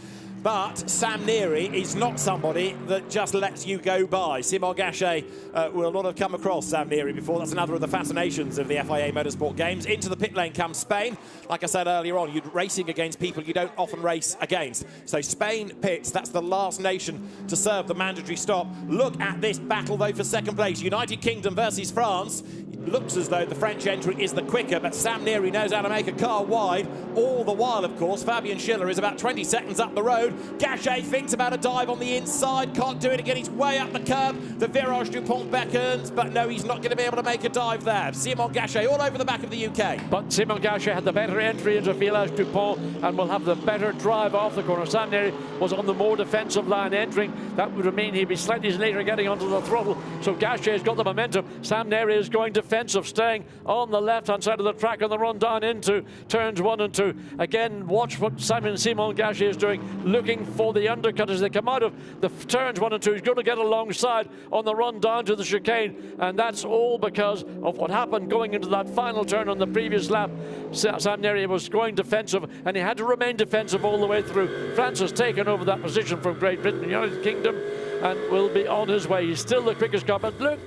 But Sam Neri is not somebody that just lets you go by. Simon Gachet will not have come across Sam Neri before. That's another of the fascinations of the FIA Motorsport Games. Into the pit lane comes Spain. Like I said earlier on, you're racing against people you don't often race against. So Spain pits. That's the last nation to serve the mandatory stop. Look at this battle, though, for second place. United Kingdom versus France. It looks as though the French entry is the quicker, but Sam Neri knows how to make a car wide. All the while, of course, Fabian Schiller is about 20 seconds up the road. Gachet thinks about a dive on the inside, can't do it again, he's way up the curb. The Virage Dupont beckons, but no, he's not going to be able to make a dive there. Simon Gachet all over the back of the UK.
But Simon Gachet had the better entry into Virage Dupont and will have the better drive off the corner. Sam Neri was on the more defensive line entering. That would mean he'd be slightly later getting onto the throttle. So Gachet's got the momentum. Sam Neri is going defensive, staying on the left-hand side of the track on the run down into turns 1 and 2. Again, watch what Simon Gachet is doing, looking for the undercut as they come out of the turns 1 and 2. He's going to get alongside on the run down to the chicane, and that's all because of what happened going into that final turn on the previous lap. Sam Neri was going defensive, and he had to remain defensive all the way through. France has taken over that position from Great Britain and United Kingdom and will be on his way. He's still the quickest car, but look,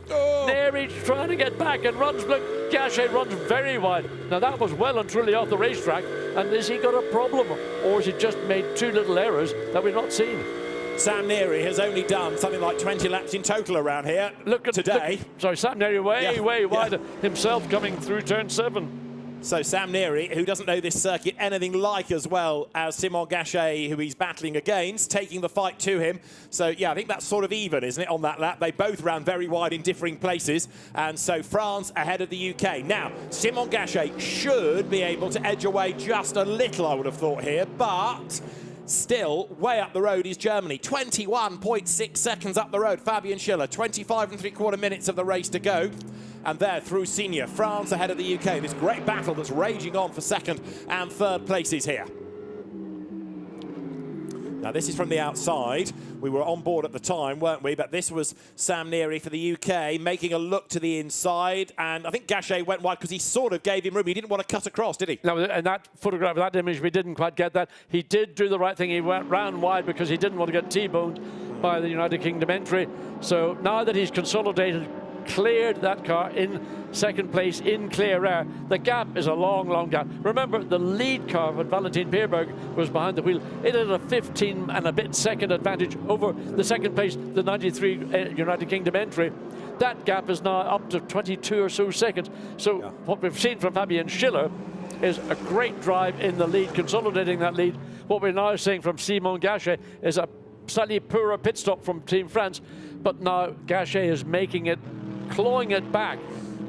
Neri trying to get back and runs. Look, Gachet runs very wide. Now that was well and truly off the racetrack, and has he got a problem, or has he just made 2 little errors that we've not seen?
Sam Neri has only done something like 20 laps in total around here. Look at today.
Sorry, Sam Neri way wide himself coming through turn 7.
So Sam Neri, who doesn't know this circuit anything like as well as Simon Gachet, who he's battling against, taking the fight to him. So, yeah, I think that's sort of even, isn't it, on that lap? They both ran very wide in differing places. And so France ahead of the UK. Now, Simon Gachet should be able to edge away just a little, I would have thought here, but... still, way up the road is Germany. 21.6 seconds up the road. Fabian Schiller, 25 3/4 minutes of the race to go. And there, through senior, France ahead of the UK. This great battle that's raging on for second and third places here. Now, this is from the outside. We were on board at the time, weren't we? But this was Sam Neri for the UK, making a look to the inside. And I think Gachet went wide because he sort of gave him room. He didn't want to cut across, did he?
No, and that photograph, that image, we didn't quite get that. He did do the right thing. He ran wide because he didn't want to get T-boned by the United Kingdom entry. So now that he's consolidated, cleared that car in second place in clear air. The gap is a long, long gap. Remember, the lead car when Valentin Pierberg was behind the wheel, it had a 15 and a bit second advantage over the second place, the 93 United Kingdom entry. That gap is now up to 22 or so seconds. So what we've seen from Fabian Schiller is a great drive in the lead, consolidating that lead. What we're now seeing from Simon Gachet is a slightly poorer pit stop from Team France, but now Gachet is making it, clawing it back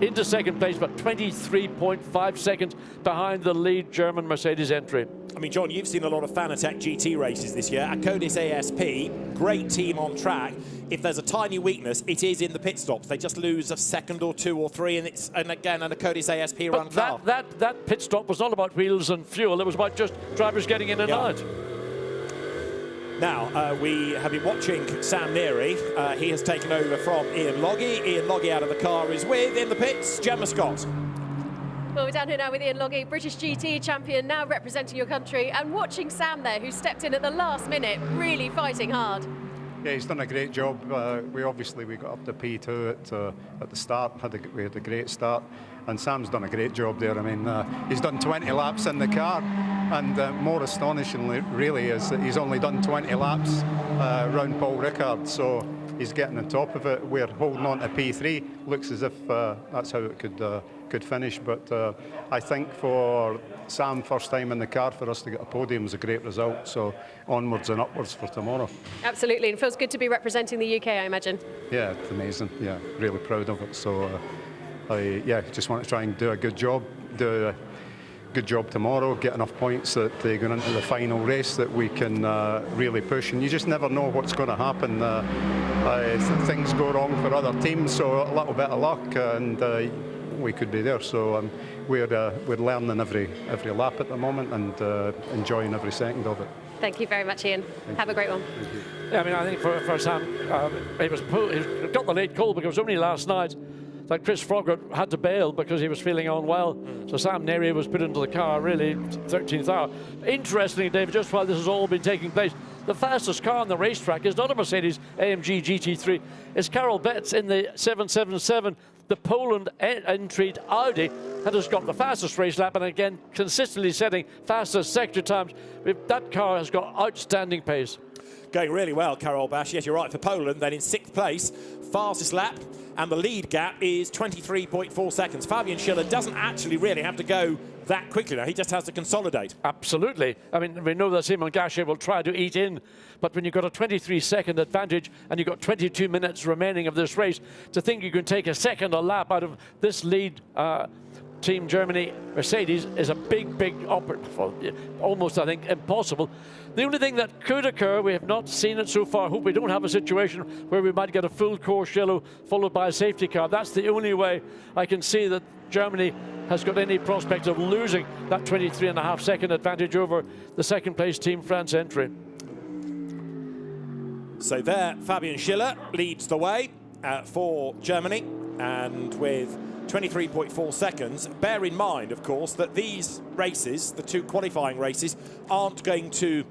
into second place, but 23.5 seconds behind the lead German Mercedes entry.
I mean, John, you've seen a lot of Fanatec GT races this year. Acodis ASP, great team on track. If there's a tiny weakness, it is in the pit stops. They just lose a second or two or three, and again, an Acodis ASP run car.
That pit stop was not about wheels and fuel. It was about just drivers getting in and out.
Now, we have been watching Sam Neary. He has taken over from Ian Logie. Ian Logie out of the car is with, in the pits, Gemma Scott.
Well, we're down here now with Ian Logie, British GT champion, now representing your country, and watching Sam there, who stepped in at the last minute, really fighting hard.
Yeah, he's done a great job. We got up to P2 at the start. We had a great start, and Sam's done a great job there. I mean, he's done 20 laps in the car, and more astonishingly, really, is that he's only done 20 laps round Paul Ricard. So he's getting on top of it. We're holding on to P3. Looks as if that's how it could finish. But I think for Sam, first time in the car, for us to get a podium is a great result. So onwards and upwards for tomorrow.
Absolutely, and it feels good to be representing the UK, I imagine.
Yeah, it's amazing. Yeah, really proud of it. So I just want to try and do a good job. Do a good job tomorrow, get enough points that they go into the final race that we can really push. And you just never know what's going to happen. Things go wrong for other teams, so a little bit of luck, and we could be there. So we're learning every lap at the moment and enjoying every second of it.
Thank you very much, Ian. Have a great one.
Yeah, I mean, I think for Sam, he got the late call because it was only last night that Chris Froggatt had to bail because he was feeling unwell. So Sam Neary was put into the car, really, 13th hour. Interestingly, David, just while this has all been taking place, the fastest car on the racetrack is not a Mercedes AMG GT3. It's Carol Betts in the 777. The Poland entry Audi that has got the fastest race lap, and again, consistently setting fastest sector times. That car has got outstanding pace.
Going really well, Karol Bash. Yes, you're right, for Poland. Then in 6th place, fastest lap, and the lead gap is 23.4 seconds. Fabian Schiller doesn't actually really have to go that quickly now. He just has to consolidate.
Absolutely. I mean, we know that Simon Gachet will try to eat in, but when you've got a 23-second advantage and you've got 22 minutes remaining of this race, to think you can take a second a lap out of this lead Team Germany Mercedes is a big almost, I think, impossible. The only thing that could occur, we have not seen it so far. Hope we don't have a situation where we might get a full course yellow followed by a safety car. That's the only way I can see that Germany has got any prospect of losing that 23.5-second advantage over the second place Team France entry.
So there, Fabian Schiller leads the way for Germany, and with 23.4 seconds. Bear in mind, of course, that these races, the two qualifying races, aren't going to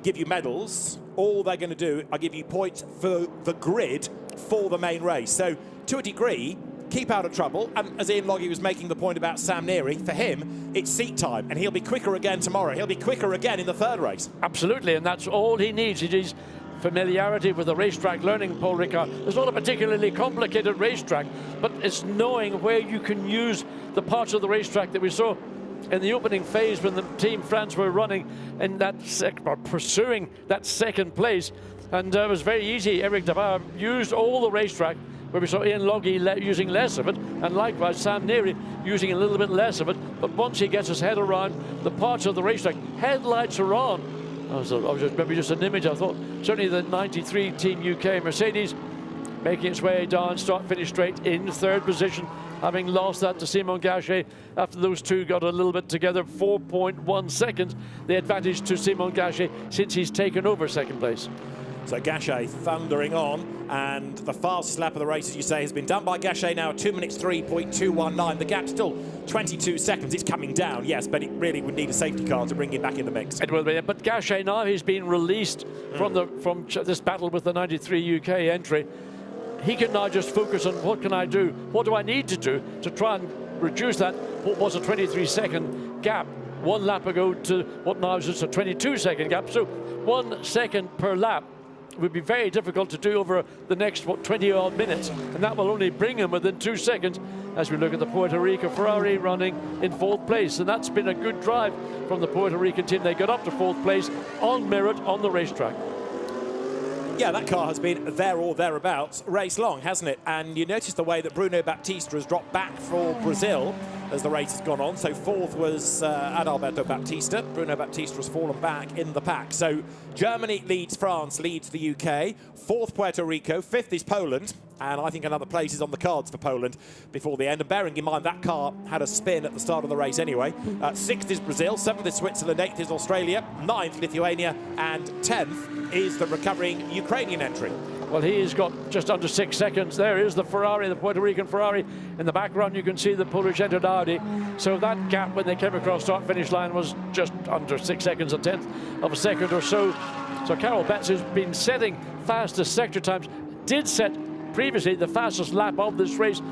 give you medals. All they're going to do are give you points for the grid for the main race. So, to a degree, keep out of trouble. And as Ian Logie was making the point about Sam Neary, for him, it's seat time, and he'll be quicker again tomorrow. He'll be quicker again in the third race.
Absolutely, and that's all he needs. He needs familiarity with the racetrack, learning Paul Ricard. It's not a particularly complicated racetrack, but it's knowing where you can use the parts of the racetrack that we saw in the opening phase when the Team France were running in that pursuing that second place. And it was very easy. Eric Dabar used all the racetrack, where we saw Ian Logie using less of it, and likewise Sam Neary using a little bit less of it. But once he gets his head around the parts of the racetrack, headlights are on. I was just, maybe just an image. I thought certainly the 93 Team UK Mercedes making its way down, start-finish straight in third position, having lost that to Simon Gachet after those two got a little bit together. 4.1 seconds, the advantage to Simon Gachet since he's taken over second place.
So Gachet thundering on, and the fastest lap of the race, as you say, has been done by Gachet now, 2 minutes 3.219. The gap still 22 seconds. It's coming down, yes, but it really would need a safety car to bring him back in the mix.
It will be, but Gachet now, he's been released from this battle with the 93 UK entry. He can now just focus on what can I do, what do I need to do to try and reduce that, what was a 23-second gap 1 lap ago to what now is just a 22-second gap. So 1 second per lap would be very difficult to do over the next, 20-odd minutes, and that will only bring him within 2 seconds as we look at the Puerto Rico Ferrari running in 4th place, and that's been a good drive from the Puerto Rican team. They got up to 4th place on merit on the racetrack.
Yeah, that car has been there or thereabouts race long, hasn't it? And you notice the way that Bruno Baptista has dropped back for Brazil. as the race has gone on. So fourth was Adalberto Baptista. Bruno Baptista has fallen back in the pack. So Germany leads France, leads the UK. Fourth, Puerto Rico. Fifth is Poland. And I think another place is on the cards for Poland before the end. And bearing in mind that car had a spin at the start of the race anyway. Sixth is Brazil. Seventh is Switzerland. Eighth is Australia. Ninth, Lithuania. And 10th is the recovering Ukrainian entry.
Well, he's got just under 6 seconds. There is the Ferrari, the Puerto Rican Ferrari. In the background, you can see the Polish entered Audi. So that gap when they came across start-finish line was just under 6 seconds, a tenth of a second or so. So Karel Betts, who's been setting fastest sector times, did set previously the fastest lap of this race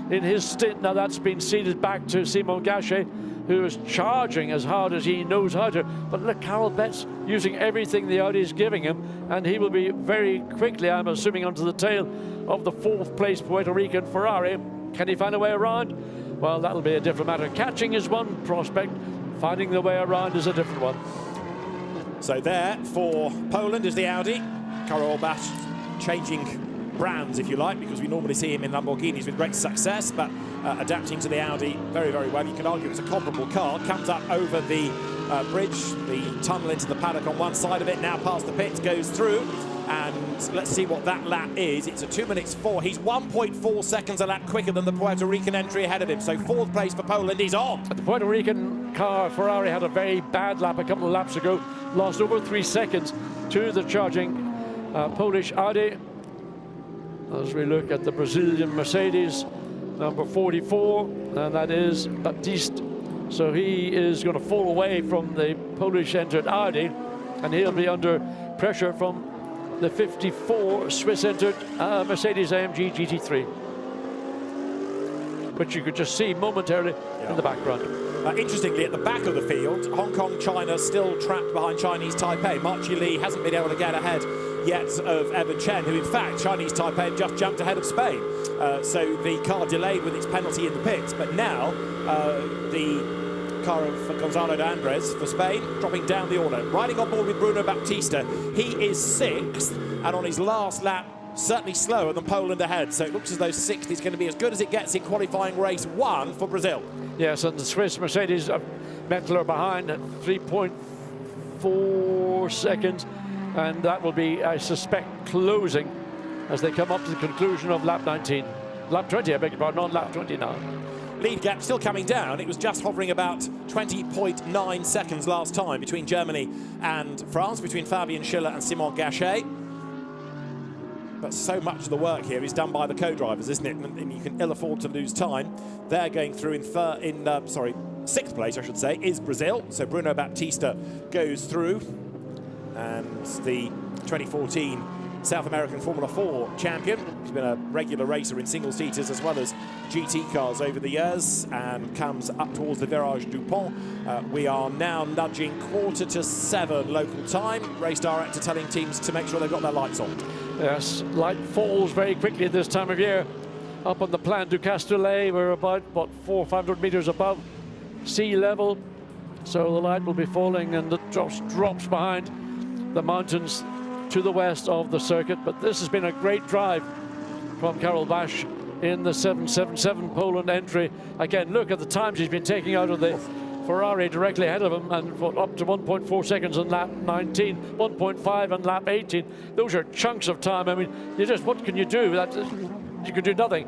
in his stint. Now that's been ceded back to Simon Gachet, who is charging as hard as he knows how to. But look, Karel Betts using everything the Audi is giving him, and he will be very quickly, I'm assuming, onto the tail of the fourth place Puerto Rican Ferrari. Can he find a way around? Well, that'll be a different matter. Catching is one prospect, finding the way around is a different one.
So there for Poland is the Audi. Karel Betts changing brands, if you like, because we normally see him in Lamborghinis with great success, but adapting to the Audi very, very well. You can argue it's a comparable car. Comes up over the bridge, the tunnel into the paddock on one side of it, now past the pits, goes through, and let's see what that lap is. It's a 2 minutes 4. He's 1.4 seconds a lap quicker than the Puerto Rican entry ahead of him, so fourth place for Poland is on.
The Puerto Rican car, Ferrari, had a very bad lap a couple of laps ago, lost over 3 seconds to the charging Polish Audi. As we look at the Brazilian Mercedes, number 44, and that is Baptiste. So he is going to fall away from the Polish entered Audi, and he'll be under pressure from the 54 Swiss entered Mercedes AMG GT3, which you could just see momentarily in the background.
Interestingly, at the back of the field, Hong Kong, China still trapped behind Chinese Taipei. Marchi Li hasn't been able to get ahead yet of Evan Chen, who in fact Chinese Taipei just jumped ahead of Spain. So the car delayed with its penalty in the pits, but now the car of Gonzalo de Andres for Spain dropping down the order. Riding on board with Bruno Baptista, he is sixth, and on his last lap certainly slower than Poland ahead, so it looks as though sixth is going to be as good as it gets in qualifying race 1 for Brazil.
Yes, and the Swiss Mercedes Mettler behind at 3.4 seconds, and that will be, I suspect, closing as they come up to the conclusion of lap 19. Lap 20, I beg your pardon, on lap 29.
Lead gap still coming down. It was just hovering about 20.9 seconds last time between Germany and France, between Fabien Schiller and Simon Gachet. But so much of the work here is done by the co-drivers, isn't it? And you can ill afford to lose time. They're going through in sixth place, I should say, is Brazil. So Bruno Baptista goes through, and the 2014 South American Formula 4 champion. He's been a regular racer in single-seaters as well as GT cars over the years, and comes up towards the Virage du Pont. We are now nudging 6:45 local time. Race director telling teams to make sure they've got their lights on.
Yes, light falls very quickly at this time of year. Up on the Plan du Castellet, we're about, what, 400 or 500 meters above sea level. So the light will be falling, and it drops behind the mountains to the west of the circuit. But this has been a great drive from Karel Betts in the 777 Poland entry. Again, look at the times he's been taking out of the Ferrari directly ahead of him, and up to 1.4 seconds on lap 19, 1.5 on lap 18. Those are chunks of time. I mean, what can you do? You can do nothing.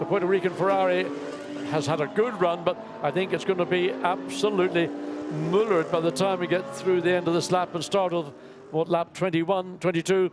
The Puerto Rican Ferrari has had a good run, but I think it's going to be absolutely mullered by the time we get through the end of this lap and start of lap 21, 22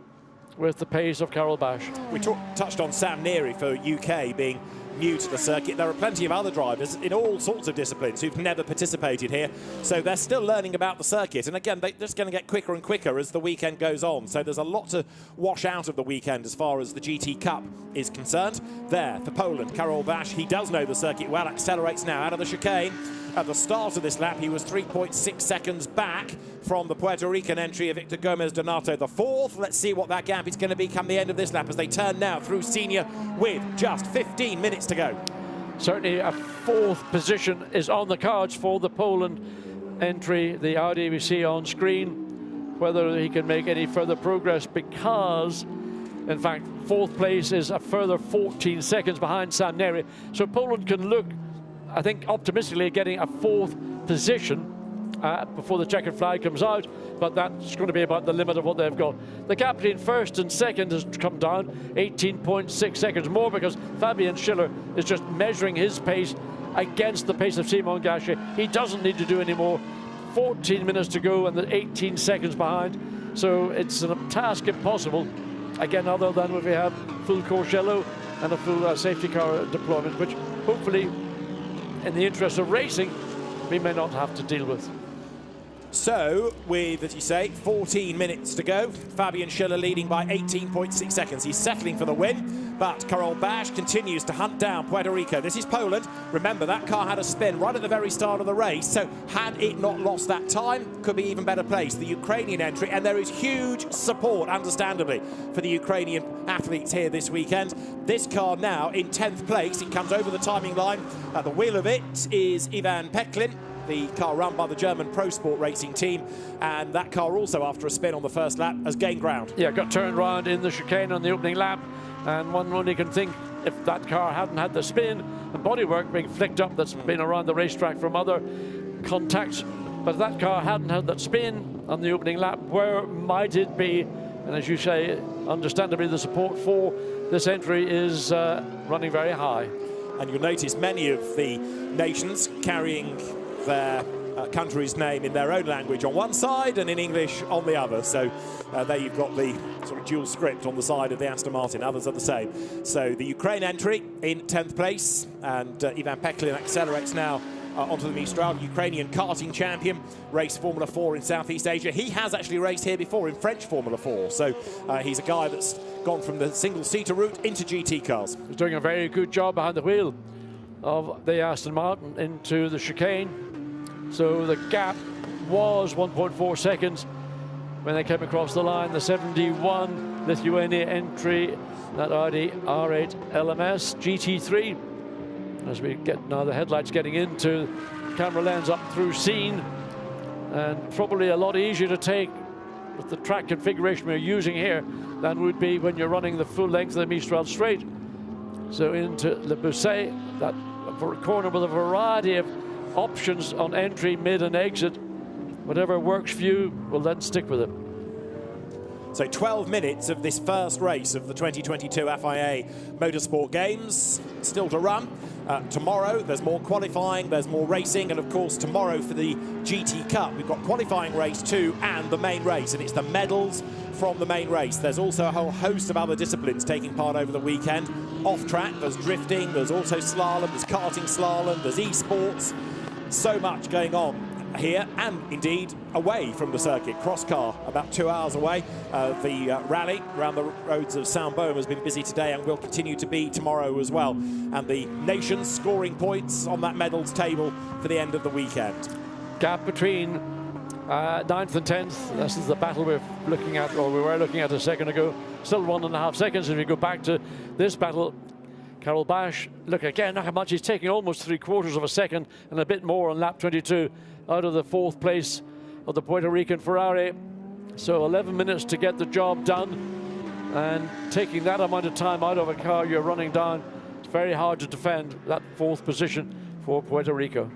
with the pace of Karel Betts.
We touched on Sam Neary for UK being new to the circuit. There are plenty of other drivers in all sorts of disciplines who've never participated here, so they're still learning about the circuit, and again they're just going to get quicker and quicker as the weekend goes on, so there's a lot to wash out of the weekend as far as the GT Cup is concerned. There for Poland, Karel Betts, he does know the circuit well, accelerates now out of the chicane. At the start of this lap, he was 3.6 seconds back from the Puerto Rican entry of Victor Gomez Donato, the fourth. Let's see what that gap is going to be come the end of this lap as they turn now through Senior with just 15 minutes to go.
Certainly a fourth position is on the cards for the Poland entry, the Audi we see on screen. Whether he can make any further progress, because in fact fourth place is a further 14 seconds behind Sam Neary. So Poland can look I think, optimistically getting a 4th position before the checkered flag comes out, but that's going to be about the limit of what they've got. The gap between 1st and 2nd has come down 18.6 seconds more, because Fabian Schiller is just measuring his pace against the pace of Simon Gachet. He doesn't need to do any more. 14 minutes to go and they're 18 seconds behind, so it's a task impossible, again, other than if we have full course yellow and a full safety car deployment, which hopefully, in the interest of racing, we may not have to deal with.
So, with, as you say, 14 minutes to go, Fabian Schiller leading by 18.6 seconds. He's settling for the win, but Karol Bash continues to hunt down Puerto Rico. This is Poland. Remember, that car had a spin right at the very start of the race, so had it not lost that time, could be even better placed. The Ukrainian entry, and there is huge support, understandably, for the Ukrainian athletes here this weekend. This car now in 10th place. It comes over the timing line. At the wheel of it is Ivan Peklin, the car run by the German Pro Sport racing team, and that car also, after a spin on the first lap, has gained ground.
Yeah, got turned round in the chicane on the opening lap, and one only can think, if that car hadn't had the spin and bodywork being flicked up that's been around the racetrack from other contacts, but if that car hadn't had that spin on the opening lap, where might it be? And as you say, understandably, the support for this entry is running very high.
And you'll notice many of the nations carrying their country's name in their own language on one side and in English on the other. So there you've got the sort of dual script on the side of the Aston Martin. Others are the same. So the Ukraine entry in 10th place, and Ivan Peklin accelerates now onto the Mistral, Ukrainian karting champion, raced Formula 4 in Southeast Asia. He has actually raced here before in French Formula 4. So he's a guy that's gone from the single-seater route into GT cars.
He's doing a very good job behind the wheel of the Aston Martin into the chicane. So the gap was 1.4 seconds when they came across the line. The 71 Lithuania entry, that Audi R8 LMS GT3. As we get now the headlights getting into camera lens up through scene, and probably a lot easier to take with the track configuration we're using here than would be when you're running the full length of the Mistral straight. So into Le Bousset, that corner with a variety of options on entry, mid and exit. Whatever works for you, will then stick with it.
So 12 minutes of this first race of the 2022 FIA Motorsport Games still to run. Tomorrow there's more qualifying, there's more racing, and of course tomorrow for the GT Cup we've got qualifying race 2 and the main race, and it's the medals from the main race. There's also a whole host of other disciplines taking part over the weekend. Off track, there's drifting, there's also slalom, there's karting slalom, there's esports. So much going on here, and indeed away from the circuit. Cross car about 2 hours away. The rally around the roads of Saint-Baume has been busy today and will continue to be tomorrow as well. And the nations scoring points on that medals table for the end of the weekend.
Gap between 9th and 10th. This is the battle we're looking at, or we were looking at a second ago. Still 1.5 seconds. If we go back to this battle, Karol Bash, look again, look how much he's taking, almost 3/4 of a second and a bit more on lap 22 out of the 4th place of the Puerto Rican Ferrari. So 11 minutes to get the job done, and taking that amount of time out of a car you're running down, it's very hard to defend that 4th position for Puerto Rico.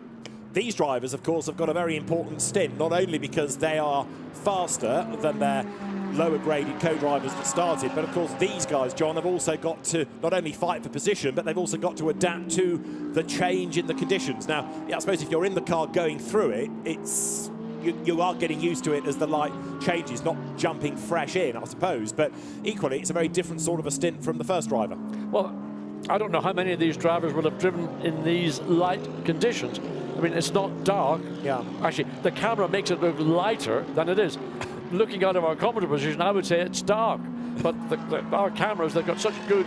These drivers, of course, have got a very important stint, not only because they are faster than their lower graded co-drivers that started, but of course these guys, John, have also got to not only fight for position, but they've also got to adapt to the change in the conditions. Now, yeah, I suppose if you're in the car going through it, it's you are getting used to it as the light changes, not jumping fresh in, I suppose, but equally it's a very different sort of a stint from the first driver.
Well, I don't know how many of these drivers will have driven in these light conditions. I mean, it's not dark.
Yeah.
Actually, the camera makes it look lighter than it is. Looking out of our commentary position, I would say it's dark, but our cameras, they've got such good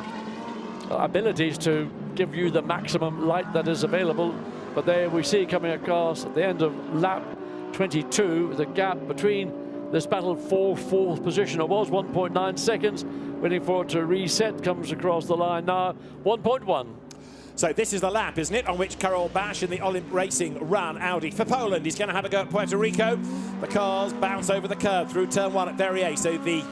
abilities to give you the maximum light that is available. But there we see coming across at the end of lap 22, the gap between this battle for 4th position. It was 1.9 seconds, waiting for it to reset, comes across the line now, 1.1.
So this is the lap, isn't it, on which Karol Bash in the Olymp Racing run Audi for Poland. He's going to have a go at Puerto Rico. The cars bounce over the curb through turn 1 at Verrier. So the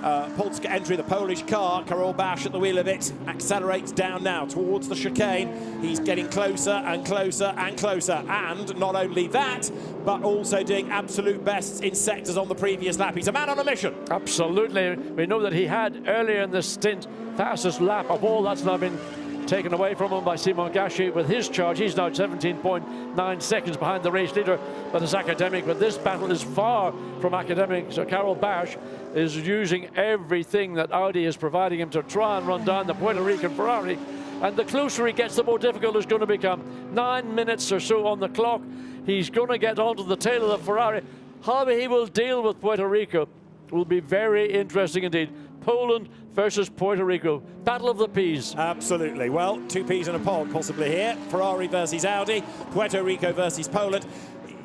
Polska entry, the Polish car. Karol Basz at the wheel of it, accelerates down now towards the chicane. He's getting closer and closer and closer. And not only that, but also doing absolute bests in sectors on the previous lap. He's a man on a mission.
Absolutely. We know that he had earlier in the stint fastest lap of all. That's now been taken away from him by Simon Gachet with his charge. He's now 17.9 seconds behind the race leader, but it's academic. But this battle is far from academic. So Karol Basz is using everything that Audi is providing him to try and run down the Puerto Rican Ferrari. And the closer he gets, the more difficult it's going to become. 9 minutes or so on the clock. He's going to get onto the tail of the Ferrari. How he will deal with Puerto Rico will be very interesting indeed. Poland versus Puerto Rico. Battle of the peas.
Absolutely. Well, 2 peas in a pod possibly here. Ferrari versus Audi. Puerto Rico versus Poland.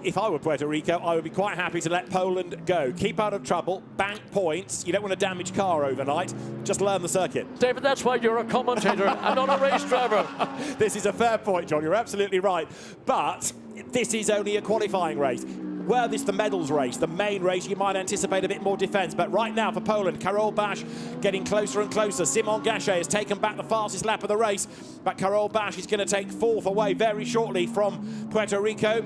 If I were Puerto Rico, I would be quite happy to let Poland go. Keep out of trouble, bank points. You don't want a damaged car overnight. Just learn the circuit.
David, that's why you're a commentator and not a race driver.
This is a fair point, John. You're absolutely right. But this is only a qualifying race. Were this the medals race, the main race, you might anticipate a bit more defence. But right now for Poland, Karol Basz getting closer and closer. Simon Gachet has taken back the fastest lap of the race. But Karol Basz is going to take 4th away very shortly from Puerto Rico.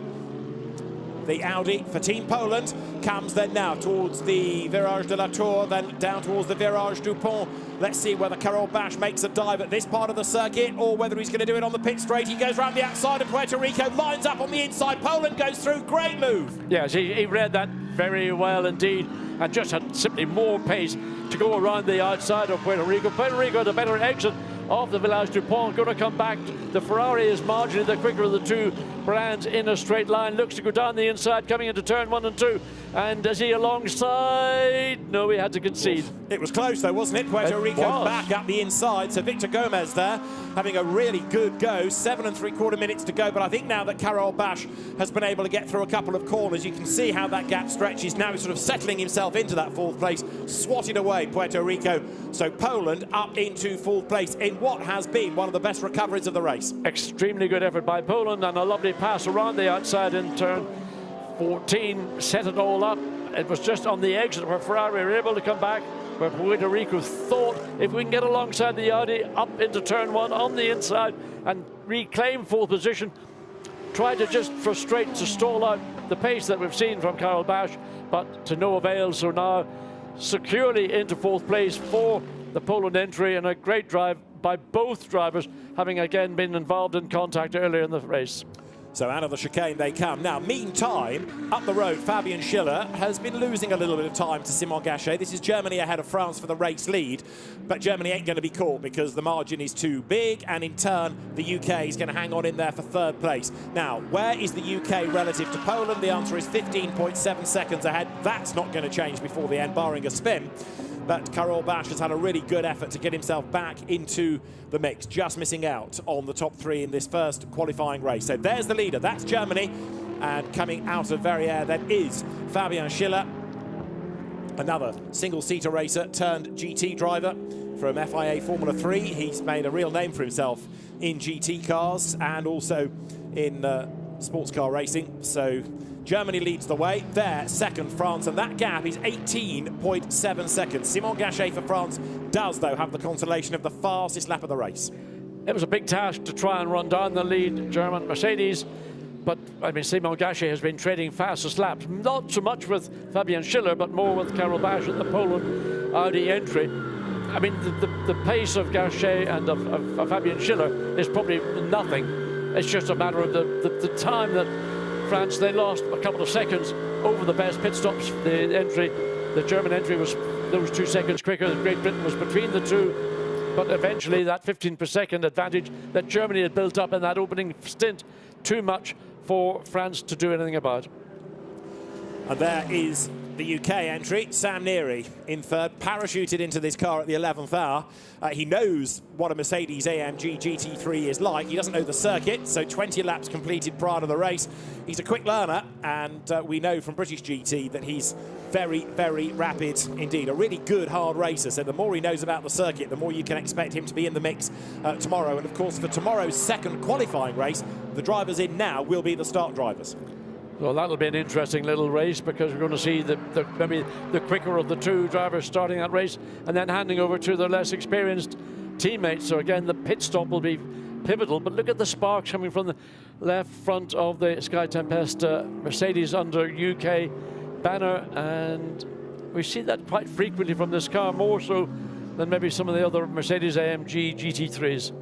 The Audi for Team Poland comes then now towards the Virage de la Tour, then down towards the Virage du Pont. Let's see whether Karol Basz makes a dive at this part of the circuit or whether he's going to do it on the pit straight. He goes round the outside of Puerto Rico, lines up on the inside. Poland goes through. Great move.
Yes, he read that very well indeed and just had simply more pace to go around the outside of Puerto Rico. Puerto Rico, the better exit of the Village du Pont, going to come back. The Ferrari is marginally the quicker of the two brands in a straight line. Looks to go down the inside, coming into turn 1 and 2. And is he alongside? No, he had to concede.
It was close though, wasn't it? Puerto Rico back up the inside. So Victor Gomez there having a really good go. 7 3/4 minutes to go. But I think now that Karol Basz has been able to get through a couple of corners, you can see how that gap stretches. Now he's sort of settling himself into that 4th place, swatted away Puerto Rico. So Poland up into 4th place in what has been one of the best recoveries of the race.
Extremely good effort by Poland and a lovely pass around the outside in turn 14, set it all up. It was just on the exit where Ferrari were able to come back, where Puerto Rico thought if we can get alongside the Audi up into turn 1 on the inside and reclaim 4th position, try to just frustrate, to stall out the pace that we've seen from Karol Basz, but to no avail. So now securely into 4th place for the Poland entry, and a great drive by both drivers, having again been involved in contact earlier in the race.
So out of the chicane they come. Now, meantime, up the road, Fabian Schiller has been losing a little bit of time to Simon Gachet. This is Germany ahead of France for the race lead, but Germany ain't going to be caught because the margin is too big, and in turn, the UK is going to hang on in there for 3rd place. Now, where is the UK relative to Poland? The answer is 15.7 seconds ahead. That's not going to change before the end, barring a spin. But Karol Basz has had a really good effort to get himself back into the mix, just missing out on the top 3 in this first qualifying race. So there's the leader, that's Germany, and coming out of Verrières, that is Fabian Schiller, another single-seater racer turned GT driver from FIA Formula 3. He's made a real name for himself in GT cars and also in sports car racing. So Germany leads the way. There, 2nd, France, and that gap is 18.7 seconds. Simon Gachet for France does, though, have the consolation of the fastest lap of the race.
It was a big task to try and run down the lead German Mercedes, but I mean, Simon Gachet has been trading fastest laps, not so much with Fabian Schiller, but more with Karol Basz at the Poland Audi entry. I mean, the pace of Gachet and of Fabian Schiller is probably nothing. It's just a matter of the time that France, they lost a couple of seconds over the best pit stops. The German entry was those 2 seconds quicker. Great Britain was between the two, but eventually that 15 per second advantage that Germany had built up in that opening stint, too much for France to do anything about.
And there is the UK entry, Sam Neary in 3rd, parachuted into this car at the 11th hour. He knows what a Mercedes AMG GT3 is like. He doesn't know the circuit, so 20 laps completed prior to the race. He's a quick learner, and we know from British GT that he's very, very rapid indeed. A really good, hard racer. So the more he knows about the circuit, the more you can expect him to be in the mix tomorrow. And of course, for tomorrow's 2nd qualifying race, the drivers in now will be the start drivers.
Well, that'll be an interesting little race, because we're going to see maybe the quicker of the two drivers starting that race and then handing over to their less experienced teammates. So again, the pit stop will be pivotal. But look at the sparks coming from the left front of the Sky Tempesta Mercedes under UK banner, and we see that quite frequently from this car, more so than maybe some of the other Mercedes AMG GT3s.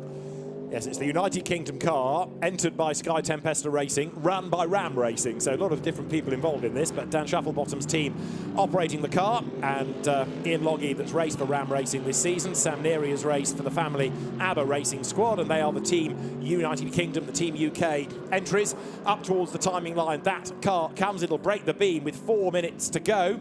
Yes, it's the United Kingdom car, entered by Sky Tempesta Racing, run by Ram Racing. So a lot of different people involved in this, but Dan Shufflebottom's team operating the car, and Ian Logie that's raced for Ram Racing this season. Sam Neary has raced for the family ABBA Racing squad, and they are the Team United Kingdom, the Team UK entries. Up towards the timing line, that car comes, it'll break the beam with 4 minutes to go.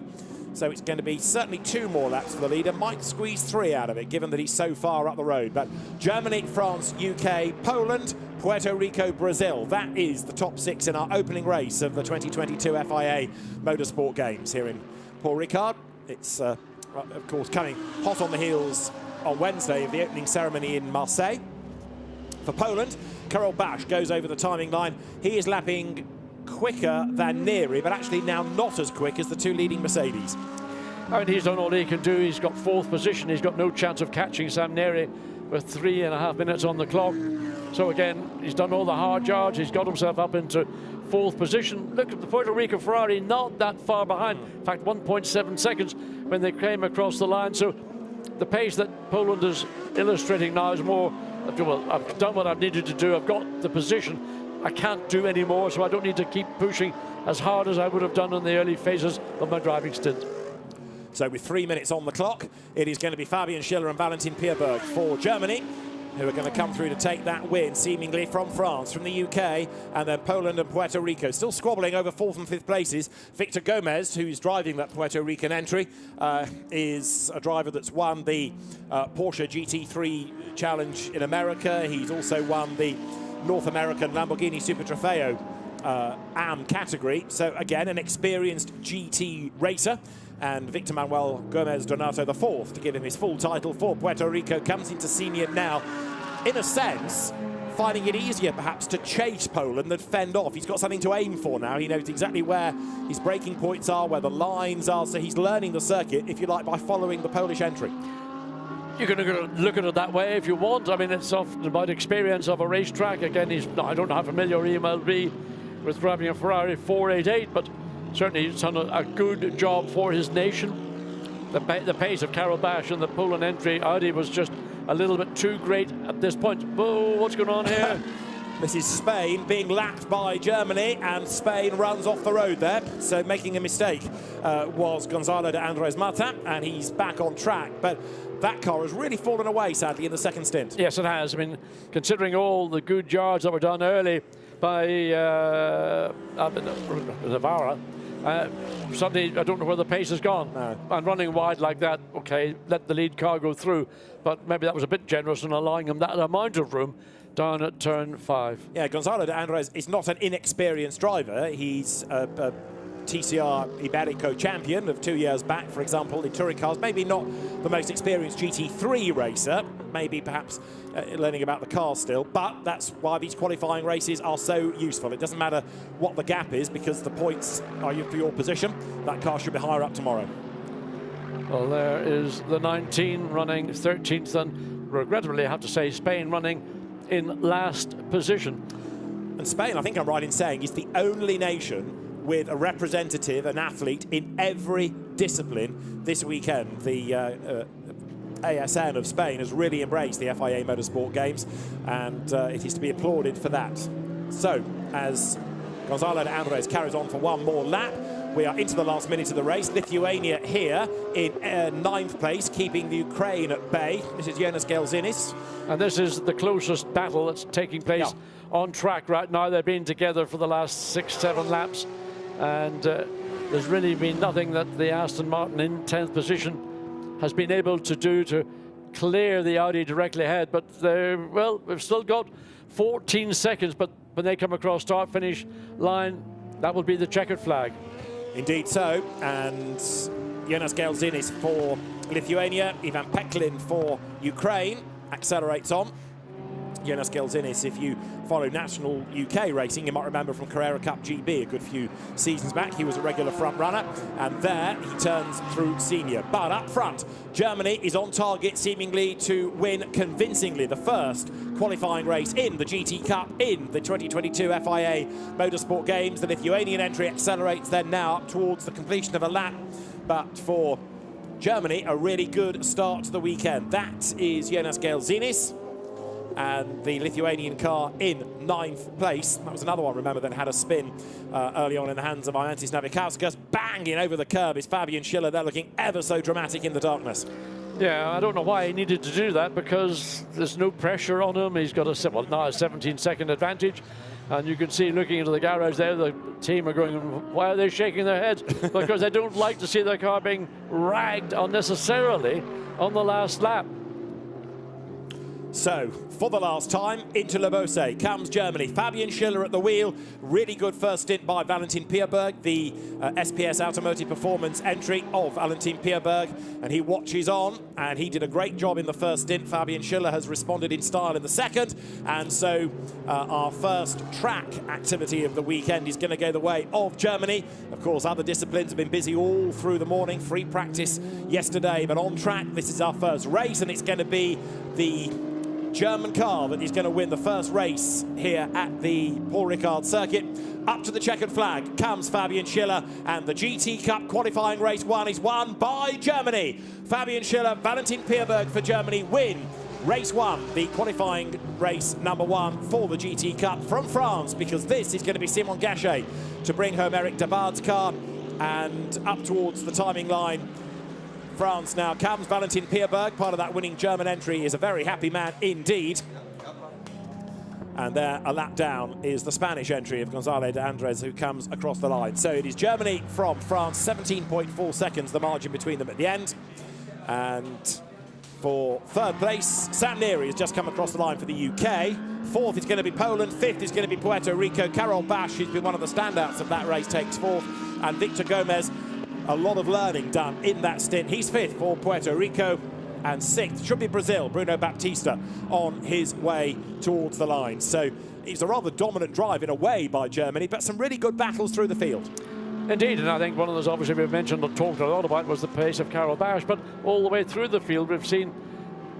So it's going to be certainly 2 more laps for the leader. Might squeeze 3 out of it, given that he's so far up the road. But Germany, France, UK, Poland, Puerto Rico, Brazil. That is the top 6 in our opening race of the 2022 FIA Motorsport Games here in Paul Ricard. It's, of course, coming hot on the heels on Wednesday of the opening ceremony in Marseille. For Poland, Karol Basz goes over the timing line. He is lapping quicker than Neary, but actually now not as quick as the 2 leading Mercedes.
I mean, he's done all he can do. He's got 4th position. He's got no chance of catching Sam Neary with 3.5 minutes on the clock. So again, he's done all the hard yards. He's got himself up into 4th position. Look at the Puerto Rico Ferrari, not that far behind. In fact, 1.7 seconds when they came across the line. So the pace that Poland is illustrating now is more, well, I've done what I've needed to do. I've got the position. I can't do any more, so I don't need to keep pushing as hard as I would have done in the early phases of my driving stint.
So with 3 minutes on the clock, it is going to be Fabian Schiller and Valentin Pierberg for Germany, who are going to come through to take that win, seemingly from France, from the UK, and then Poland and Puerto Rico. Still squabbling over 4th and 5th places. Victor Gomez, who's driving that Puerto Rican entry, is a driver that's won the Porsche GT3 Challenge in America. He's also won the North American Lamborghini Super Trofeo AM category. So again, an experienced GT racer. And Victor Manuel Gomez Donato the 4th to give him his full title for Puerto Rico. Comes into senior now, in a sense, finding it easier perhaps to chase Poland than fend off. He's got something to aim for now. He knows exactly where his braking points are, where the lines are. So he's learning the circuit, if you like, by following the Polish entry.
You can look at it that way if you want. I mean, it's often about experience of a racetrack. Again, I don't know how familiar he will be with driving a Ferrari 488, but certainly he's done a good job for his nation. The pace of Karol Basz in the Poland entry, Audi was just a little bit too great at this point. Whoa, what's going on here?
This is Spain being lapped by Germany, and Spain runs off the road there. So making a mistake was Gonzalo de Andres Mata, and he's back on track. But that car has really fallen away, sadly, in the second stint.
Yes, it has. I mean, considering all the good yards that were done early by Navarra, suddenly I don't know where the pace has gone.
No.
And running wide like that, okay, let the lead car go through. But maybe that was a bit generous in allowing him that amount of room down at turn 5.
Yeah, Gonzalo de Andres is not an inexperienced driver. He's a TCR Iberico champion of 2 years back, for example, in touring cars. Maybe not the most experienced GT3 racer, maybe perhaps learning about the car still, but that's why these qualifying races are so useful. It doesn't matter what the gap is, because the points are for your position. That car should be higher up tomorrow.
Well, there is the 19 running 13th, and regrettably I have to say Spain running in last position.
And Spain, I think I'm right in saying, is the only nation with a representative, an athlete in every discipline this weekend. The ASN of Spain has really embraced the FIA Motorsport Games, and it is to be applauded for that. So, as Gonzalo de Andres carries on for one more lap, we are into the last minute of the race. Lithuania here in 9th place, keeping the Ukraine at bay. This is Jonas Gelzinis.
And this is the closest battle that's taking place on track right now. They've been together for the last 6-7 laps. And there's really been nothing that the Aston Martin in 10th position has been able to do to clear the Audi directly ahead. But we've still got 14 seconds, but when they come across start-finish line, that will be the checkered flag.
Indeed so, and Jonas Gelzinis for Lithuania, Ivan Peklin for Ukraine accelerates on. Jonas Gelzinis. If you follow national UK racing, you might remember from Carrera Cup GB a good few seasons back. He was a regular front runner, and there he turns through senior. But up front, Germany is on target seemingly to win convincingly the first qualifying race in the GT Cup in the 2022 FIA Motorsport Games. The Lithuanian entry accelerates then now up towards the completion of a lap, but for Germany, a really good start to the weekend. That is Jonas Gelzinis, and the Lithuanian car in 9th place. That was another one, remember, that had a spin early on in the hands of Iantis Navikauskas. Banging over the curb is Fabian Schiller. They're looking ever so dramatic in the darkness.
Yeah, I don't know why he needed to do that, because there's no pressure on him. He's got a 17-second advantage. And you can see, looking into the garage there, the team are going, why are they shaking their heads? Because they don't like to see their car being ragged unnecessarily on the last lap.
So, for the last time, into Le Beausset comes Germany. Fabian Schiller at the wheel. Really good first stint by Valentin Pierberg, the SPS Automotive Performance entry of Valentin Pierberg. And he watches on, and he did a great job in the first stint. Fabian Schiller has responded in style in the second. And so, our first track activity of the weekend is going to go the way of Germany. Of course, other disciplines have been busy all through the morning. Free practice yesterday, but on track, this is our first race, and it's going to be the German car that is going to win the first race here at the Paul Ricard circuit. Up to the checkered flag comes Fabian Schiller, and the GT Cup qualifying race 1 is won by Germany. Fabian Schiller, Valentin Pierberg for Germany win race 1, the qualifying race number 1 for the GT Cup from France, because this is going to be Simon Gachet to bring home Eric Dabard's car. And up towards the timing line, France now comes Valentin Pierberg. Part of that winning German entry is a very happy man indeed. And there, a lap down, is the Spanish entry of Gonzalo de Andres, who comes across the line. So it is Germany from France, 17.4 seconds, the margin between them at the end. And for third place, Sam Neary has just come across the line for the UK. Fourth is going to be Poland. Fifth is going to be Puerto Rico. Karol Bash, who's been one of the standouts of that race, takes fourth. And Victor Gomez, a lot of learning done in that stint. He's fifth for Puerto Rico, and sixth should be Brazil, Bruno Baptista, on his way towards the line. So it's a rather dominant drive in a way by Germany, but some really good battles through the field.
Indeed, and I think one of those, obviously, we've mentioned and talked a lot about was the pace of Karol Bash, but all the way through the field we've seen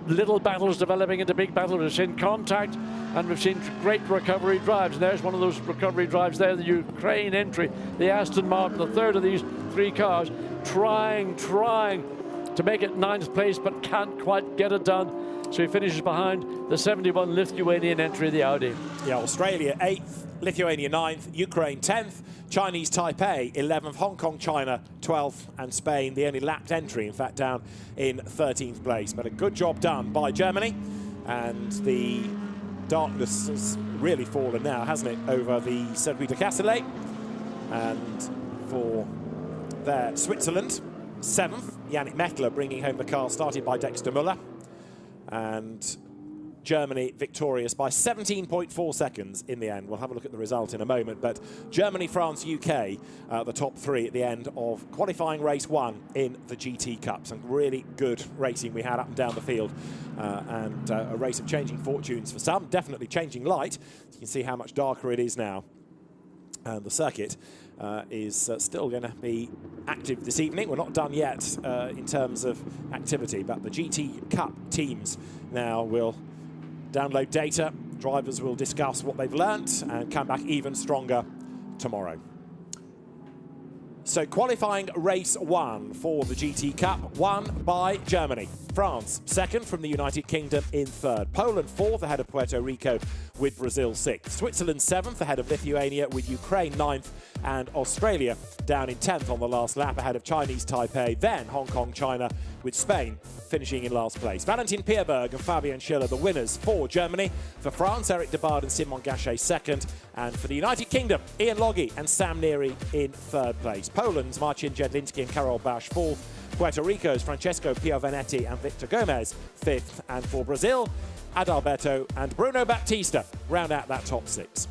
little battles developing into big battles. We've seen contact, and we've seen great recovery drives. And there's one of those recovery drives there, the Ukraine entry, the Aston Martin, the third of these 3 cars, trying to make it 9th place, but can't quite get it done. So he finishes behind the 71 Lithuanian entry, the Audi. Yeah,
Australia 8th, Lithuania 9th, Ukraine 10th, Chinese Taipei 11th, Hong Kong, China 12th, and Spain, the only lapped entry, in fact, down in 13th place. But a good job done by Germany, and the darkness has really fallen now, hasn't it, over the Circuit de Castellet. And for their Switzerland, 7th, Yannick Mettler bringing home the car, started by Dexter Müller. And Germany victorious by 17.4 seconds in the end. We'll have a look at the result in a moment, but Germany, France, UK, the top 3 at the end of qualifying race 1 in the GT Cup. Some really good racing we had up and down the field, and a race of changing fortunes for some, definitely changing light. You can see how much darker it is now. And the circuit is still going to be active this evening. We're not done yet in terms of activity, but the GT Cup teams now will download data. Drivers will discuss what they've learnt and come back even stronger tomorrow. So qualifying race 1 for the GT Cup, won by Germany. France, 2nd from the United Kingdom in 3rd. Poland, 4th, ahead of Puerto Rico, with Brazil 6th. Switzerland, 7th, ahead of Lithuania, with Ukraine 9th, and Australia down in 10th on the last lap, ahead of Chinese Taipei, then Hong Kong, China, with Spain finishing in last place. Valentin Pierberg and Fabian Schiller, the winners for Germany. For France, Eric Dabard and Simon Gachet 2nd. And for the United Kingdom, Ian Loggie and Sam Neary in 3rd place. Poland's Marcin Jedlinski and Karol Bash 4th. Puerto Rico's Francesco Piovanetti and Victor Gomez 5th. And for Brazil, Adalberto and Bruno Baptista round out that top 6.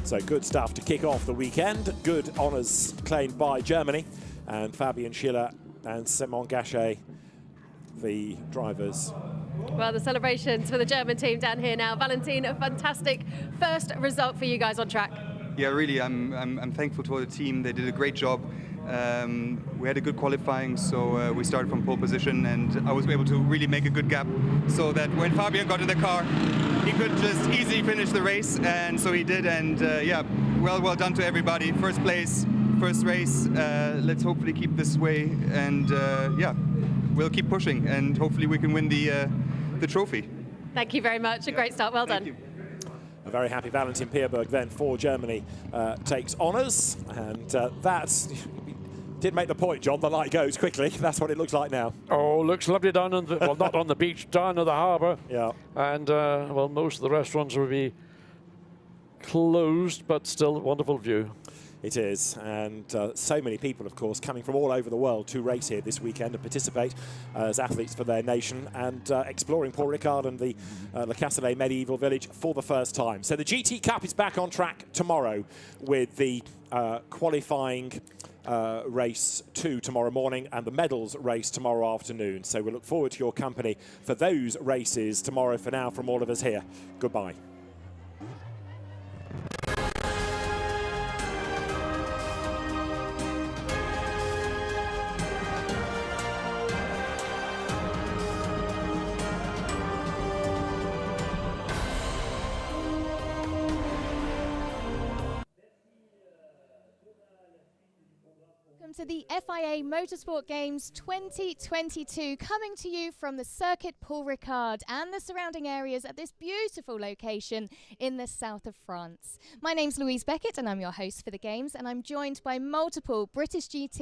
So good stuff to kick off the weekend. Good honours claimed by Germany. And Fabian Schiller and Simon Gachet the drivers.
Well, the celebrations for the German team down here now. Valentin, a fantastic first result for you guys on track.
Yeah, really, I'm thankful to the team. They did a great job. We had a good qualifying, so we started from pole position, and I was able to really make a good gap so that when Fabian got in the car, he could just easily finish the race, and so he did. And yeah, well done to everybody. First place, first race. Let's hopefully keep this way, and yeah, we'll keep pushing, and hopefully we can win the trophy.
Thank you very much. A great start. Well done.
Thank you.
A very happy Valentin Pierberg then for Germany takes honours, and that did make the point, John. The light goes quickly. That's what it looks like now.
Oh, looks lovely down on the, well, not on the beach, down on the harbour.
Yeah.
And, well, most of the restaurants will be closed, but still a wonderful view.
It is, and so many people, of course, coming from all over the world to race here this weekend and participate as athletes for their nation, and exploring Paul Ricard and the Le Castellet Medieval Village for the first time. So the GT Cup is back on track tomorrow with the qualifying race 2 tomorrow morning and the medals race tomorrow afternoon. So we look forward to your company for those races tomorrow. For now, from all of us here, goodbye.
Welcome to the FIA Motorsport Games 2022, coming to you from the circuit Paul Ricard and the surrounding areas at this beautiful location in the south of France. My name's Louise Beckett and I'm your host for the Games, and I'm joined by multiple British GT